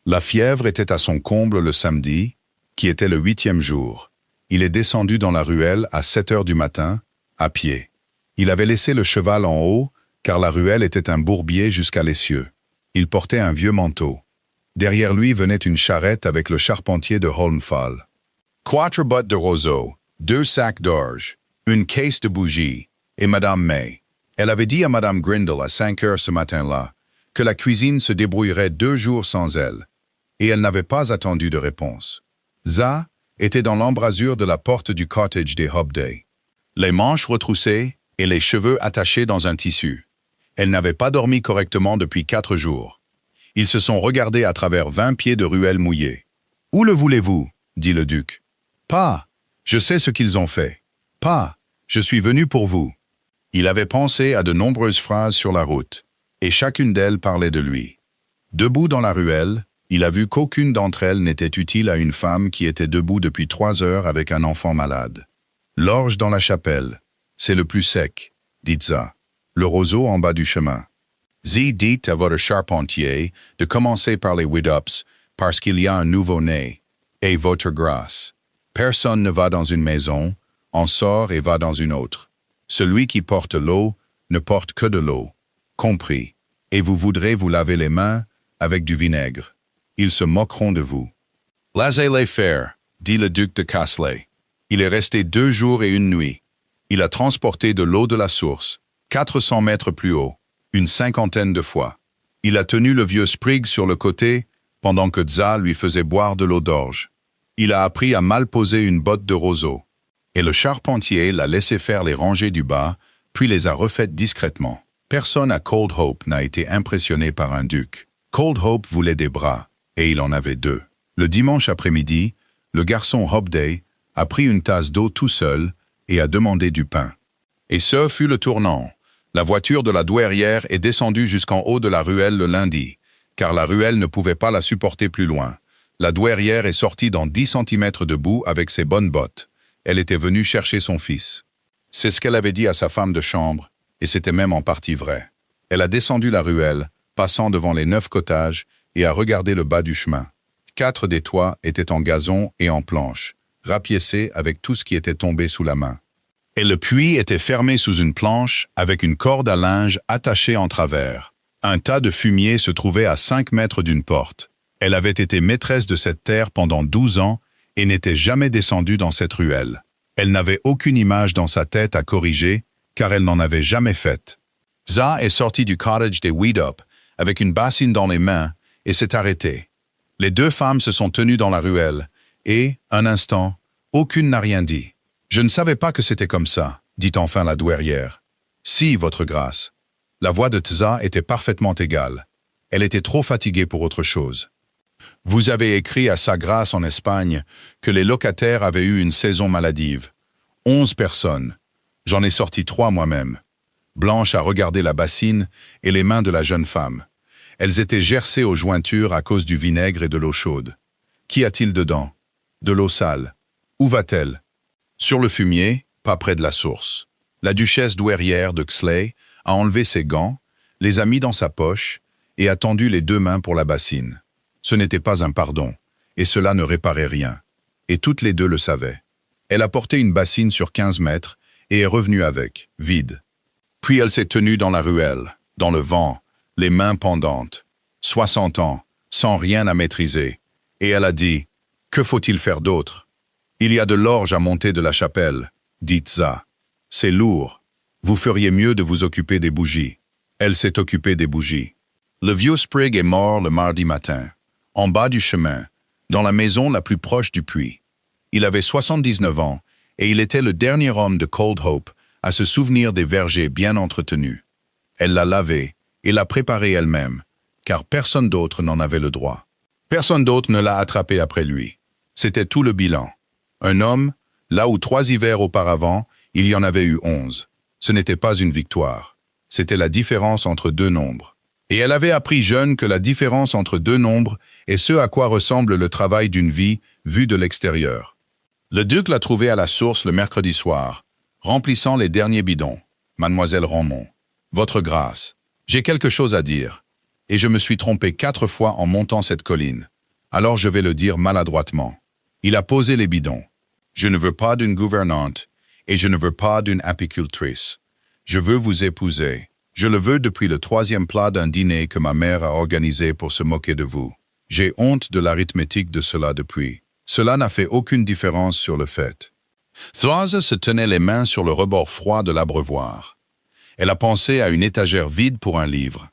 La fièvre était à son comble le samedi, qui était le 8e jour. Il est descendu dans la ruelle à 7 heures du matin, à pied. Il avait laissé le cheval en haut, car la ruelle était un bourbier jusqu'à l'essieu. Il portait un vieux manteau. Derrière lui venait une charrette avec le charpentier de Holmfall. 4 bottes de roseaux, 2 sacs d'orge, une caisse de bougies, et Madame May. Elle avait dit à Madame Grindle à 5 heures ce matin-là que la cuisine se débrouillerait 2 jours sans elle, et elle n'avait pas attendu de réponse. Za était dans l'embrasure de la porte du cottage des Hobday, les manches retroussées et les cheveux attachés dans un tissu. Elle n'avait pas dormi correctement depuis 4 jours. Ils se sont regardés à travers 20 pieds de ruelle mouillée. « Où le voulez-vous » dit le duc. « Pas. Je sais ce qu'ils ont fait. Pas. Je suis venu pour vous. » Il avait pensé à de nombreuses phrases sur la route, et chacune d'elles parlait de lui. Debout dans la ruelle, il a vu qu'aucune d'entre elles n'était utile à une femme qui était debout depuis 3 heures avec un enfant malade. L'orge dans la chapelle, c'est le plus sec, dit Za. Le roseau en bas du chemin. Zi dit à votre charpentier de commencer par les widops parce qu'il y a un nouveau-né. Et votre grâce. Personne ne va dans une maison, en sort et va dans une autre. Celui qui porte l'eau ne porte que de l'eau. Compris. Et vous voudrez vous laver les mains avec du vinaigre. Ils se moqueront de vous. Laissez-les faire, dit le duc de Caslay. Il est resté 2 jours et 1 nuit. Il a transporté de l'eau de la source, 400 mètres plus haut, une 50aine de fois. Il a tenu le vieux Sprig sur le côté, pendant que Za lui faisait boire de l'eau d'orge. Il a appris à mal poser une botte de roseau. Et le charpentier l'a laissé faire les rangées du bas, puis les a refaites discrètement. Personne à Cold Hope n'a été impressionné par un duc. Cold Hope voulait des bras, et il en avait 2. Le dimanche après-midi, le garçon Hobday a pris une tasse d'eau tout seul et a demandé du pain. Et ce fut le tournant. La voiture de la douairière est descendue jusqu'en haut de la ruelle le lundi, car la ruelle ne pouvait pas la supporter plus loin. La douairière est sortie dans 10 centimètres de boue avec ses bonnes bottes. Elle était venue chercher son fils. C'est ce qu'elle avait dit à sa femme de chambre, et c'était même en partie vrai. Elle a descendu la ruelle, passant devant les 9 cottages, et a regardé le bas du chemin. 4 des toits étaient en gazon et en planches, rapiécés avec tout ce qui était tombé sous la main. Et le puits était fermé sous une planche avec une corde à linge attachée en travers. Un tas de fumier se trouvait à 5 mètres d'une porte. Elle avait été maîtresse de cette terre pendant 12 ans et n'était jamais descendue dans cette ruelle. Elle n'avait aucune image dans sa tête à corriger, car elle n'en avait jamais faite. Za est sorti du cottage des Weedup avec une bassine dans les mains et s'est arrêté. Les 2 femmes se sont tenues dans la ruelle et, un instant, aucune n'a rien dit. « Je ne savais pas que c'était comme ça », dit enfin la douairière. « Si, votre grâce. » La voix de Tza était parfaitement égale. Elle était trop fatiguée pour autre chose. « Vous avez écrit à sa grâce en Espagne que les locataires avaient eu une saison maladive. 11 personnes. J'en ai sorti 3 moi-même. » Blanche a regardé la bassine et les mains de la jeune femme. Elles étaient gercées aux jointures à cause du vinaigre et de l'eau chaude. Qu'y a-t-il dedans? De l'eau sale. Où va-t-elle? Sur le fumier, pas près de la source. La duchesse douairière de Xley a enlevé ses gants, les a mis dans sa poche et a tendu les 2 mains pour la bassine. Ce n'était pas un pardon, et cela ne réparait rien. Et toutes les 2 le savaient. Elle a porté une bassine sur 15 mètres et est revenue avec, vide. Puis elle s'est tenue dans la ruelle, dans le vent, les mains pendantes. 60 ans, sans rien à maîtriser. Et elle a dit, « Que faut-il faire d'autre ?»« Il y a de l'orge à monter de la chapelle, » dit Za. « C'est lourd. Vous feriez mieux de vous occuper des bougies. » Elle s'est occupée des bougies. Le vieux Sprig est mort le mardi matin, en bas du chemin, dans la maison la plus proche du puits. Il avait 79 ans, et il était le dernier homme de Cold Hope à se souvenir des vergers bien entretenus. Elle l'a lavé et l'a préparé elle-même, car personne d'autre n'en avait le droit. Personne d'autre ne l'a attrapé après lui. C'était tout le bilan. Un homme, là où 3 hivers auparavant, il y en avait eu 11. Ce n'était pas une victoire. C'était la différence entre 2 nombres. Et elle avait appris jeune que la différence entre 2 nombres est ce à quoi ressemble le travail d'une vie vue de l'extérieur. Le duc l'a trouvée à la source le mercredi soir, remplissant les derniers bidons. « Mademoiselle Raymond, votre grâce, j'ai quelque chose à dire, et je me suis trompé 4 fois en montant cette colline. Alors je vais le dire maladroitement. » Il a posé les bidons. « Je ne veux pas d'une gouvernante, et je ne veux pas d'une apicultrice. Je veux vous épouser. Je le veux depuis le 3e plat d'un dîner que ma mère a organisé pour se moquer de vous. J'ai honte de l'arithmétique de cela depuis. Cela n'a fait aucune différence sur le fait. » Thraza se tenait les mains sur le rebord froid de l'abreuvoir. Elle a pensé à une étagère vide pour un livre.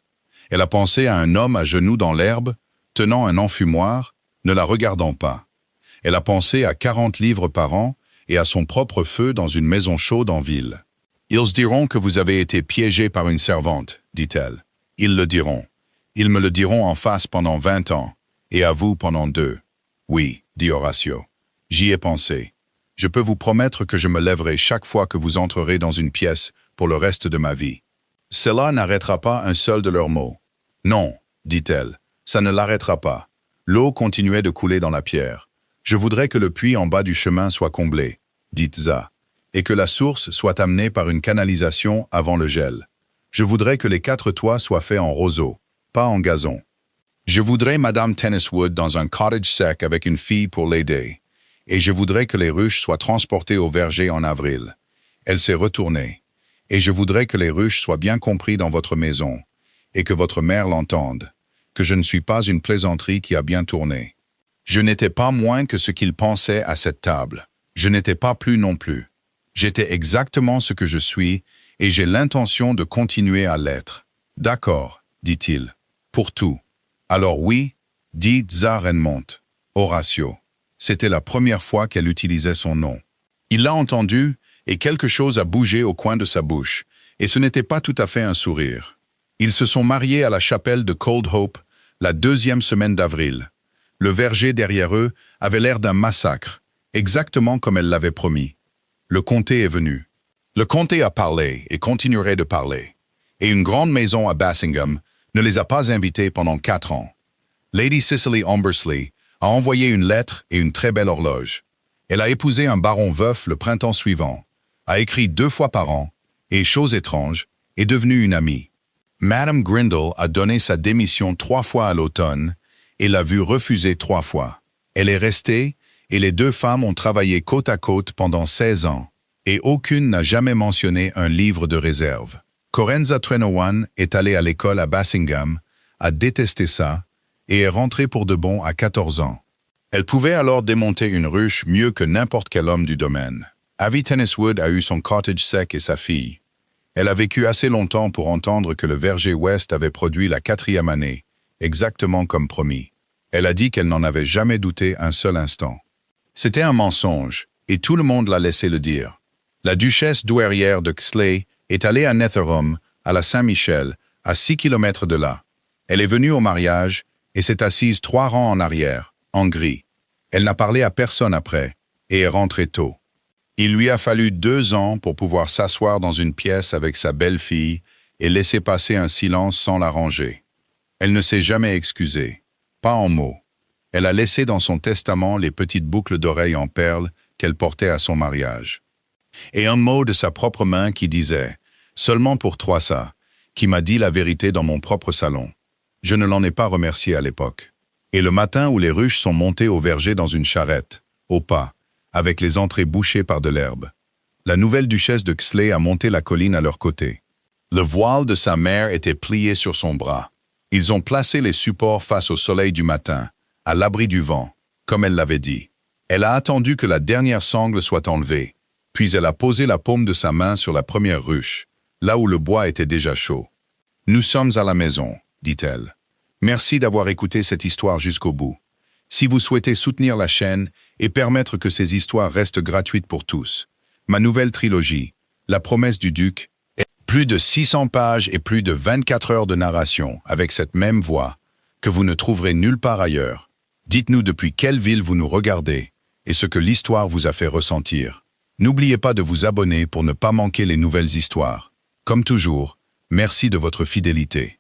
Elle a pensé à un homme à genoux dans l'herbe, tenant un enfumoir, ne la regardant pas. Elle a pensé à 40 livres par an et à son propre feu dans une maison chaude en ville. « Ils diront que vous avez été piégé par une servante, dit-elle. Ils le diront. Ils me le diront en face pendant 20 ans, et à vous pendant 2. Oui, dit Horatio. J'y ai pensé. Je peux vous promettre que je me lèverai chaque fois que vous entrerez dans une pièce pour le reste de ma vie. Cela n'arrêtera pas un seul de leurs mots. Non, dit-elle, ça ne l'arrêtera pas. L'eau continuait de couler dans la pierre. Je voudrais que le puits en bas du chemin soit comblé, dit Za, et que la source soit amenée par une canalisation avant le gel. Je voudrais que les 4 toits soient faits en roseau, pas en gazon. Je voudrais Madame Tenniswood dans un cottage sec avec une fille pour l'aider. Et je voudrais que les ruches soient transportées au verger en avril. Elle s'est retournée. Et je voudrais que les ruches soient bien compris dans votre maison, et que votre mère l'entende, que je ne suis pas une plaisanterie qui a bien tourné. Je n'étais pas moins que ce qu'il pensait à cette table. Je n'étais pas plus non plus. J'étais exactement ce que je suis, et j'ai l'intention de continuer à l'être. D'accord, dit-il. Pour tout. Alors oui, dit Za Renmont. Horatio. C'était la première fois qu'elle utilisait son nom. Il l'a entendu, et quelque chose a bougé au coin de sa bouche, et ce n'était pas tout à fait un sourire. Ils se sont mariés à la chapelle de Cold Hope la 2e semaine d'avril. Le verger derrière eux avait l'air d'un massacre, exactement comme elle l'avait promis. Le comté est venu. Le comté a parlé et continuerait de parler. Et une grande maison à Bassingham ne les a pas invités pendant 4 ans. Lady Cicely Umbersley a envoyé une lettre et une très belle horloge. Elle a épousé un baron veuf le printemps suivant, a écrit 2 fois par an, et, chose étrange, est devenue une amie. Madame Grindle a donné sa démission 3 fois à l'automne, et l'a vue refuser 3 fois. Elle est restée, et les 2 femmes ont travaillé côte à côte pendant 16 ans, et aucune n'a jamais mentionné un livre de réserve. Corenza Trenowan est allée à l'école à Bassingham, a détesté ça, et est rentrée pour de bon à 14 ans. Elle pouvait alors démonter une ruche mieux que n'importe quel homme du domaine. Avi Tenniswood a eu son cottage sec et sa fille. Elle a vécu assez longtemps pour entendre que le verger West avait produit la 4e année, exactement comme promis. Elle a dit qu'elle n'en avait jamais douté un seul instant. C'était un mensonge, et tout le monde l'a laissé le dire. La duchesse douairière de Xley est allée à Netherham, à la Saint-Michel, à 6 kilomètres de là. Elle est venue au mariage, et s'est assise 3 rangs en arrière, en gris. Elle n'a parlé à personne après, et est rentrée tôt. Il lui a fallu 2 ans pour pouvoir s'asseoir dans une pièce avec sa belle-fille et laisser passer un silence sans la ranger. Elle ne s'est jamais excusée, pas en mots. Elle a laissé dans son testament les petites boucles d'oreilles en perles qu'elle portait à son mariage. Et un mot de sa propre main qui disait « Seulement pour toi ça », qui m'a dit la vérité dans mon propre salon. Je ne l'en ai pas remercié à l'époque. Et le matin où les ruches sont montées au verger dans une charrette, au pas, avec les entrées bouchées par de l'herbe, la nouvelle duchesse de Xley a monté la colline à leur côté. Le voile de sa mère était plié sur son bras. Ils ont placé les supports face au soleil du matin, à l'abri du vent, comme elle l'avait dit. Elle a attendu que la dernière sangle soit enlevée, puis elle a posé la paume de sa main sur la première ruche, là où le bois était déjà chaud. « Nous sommes à la maison », dit-elle. Merci d'avoir écouté cette histoire jusqu'au bout. Si vous souhaitez soutenir la chaîne et permettre que ces histoires restent gratuites pour tous, ma nouvelle trilogie, La promesse du duc, est plus de 600 pages et plus de 24 heures de narration avec cette même voix que vous ne trouverez nulle part ailleurs. Dites-nous depuis quelle ville vous nous regardez et ce que l'histoire vous a fait ressentir. N'oubliez pas de vous abonner pour ne pas manquer les nouvelles histoires. Comme toujours, merci de votre fidélité.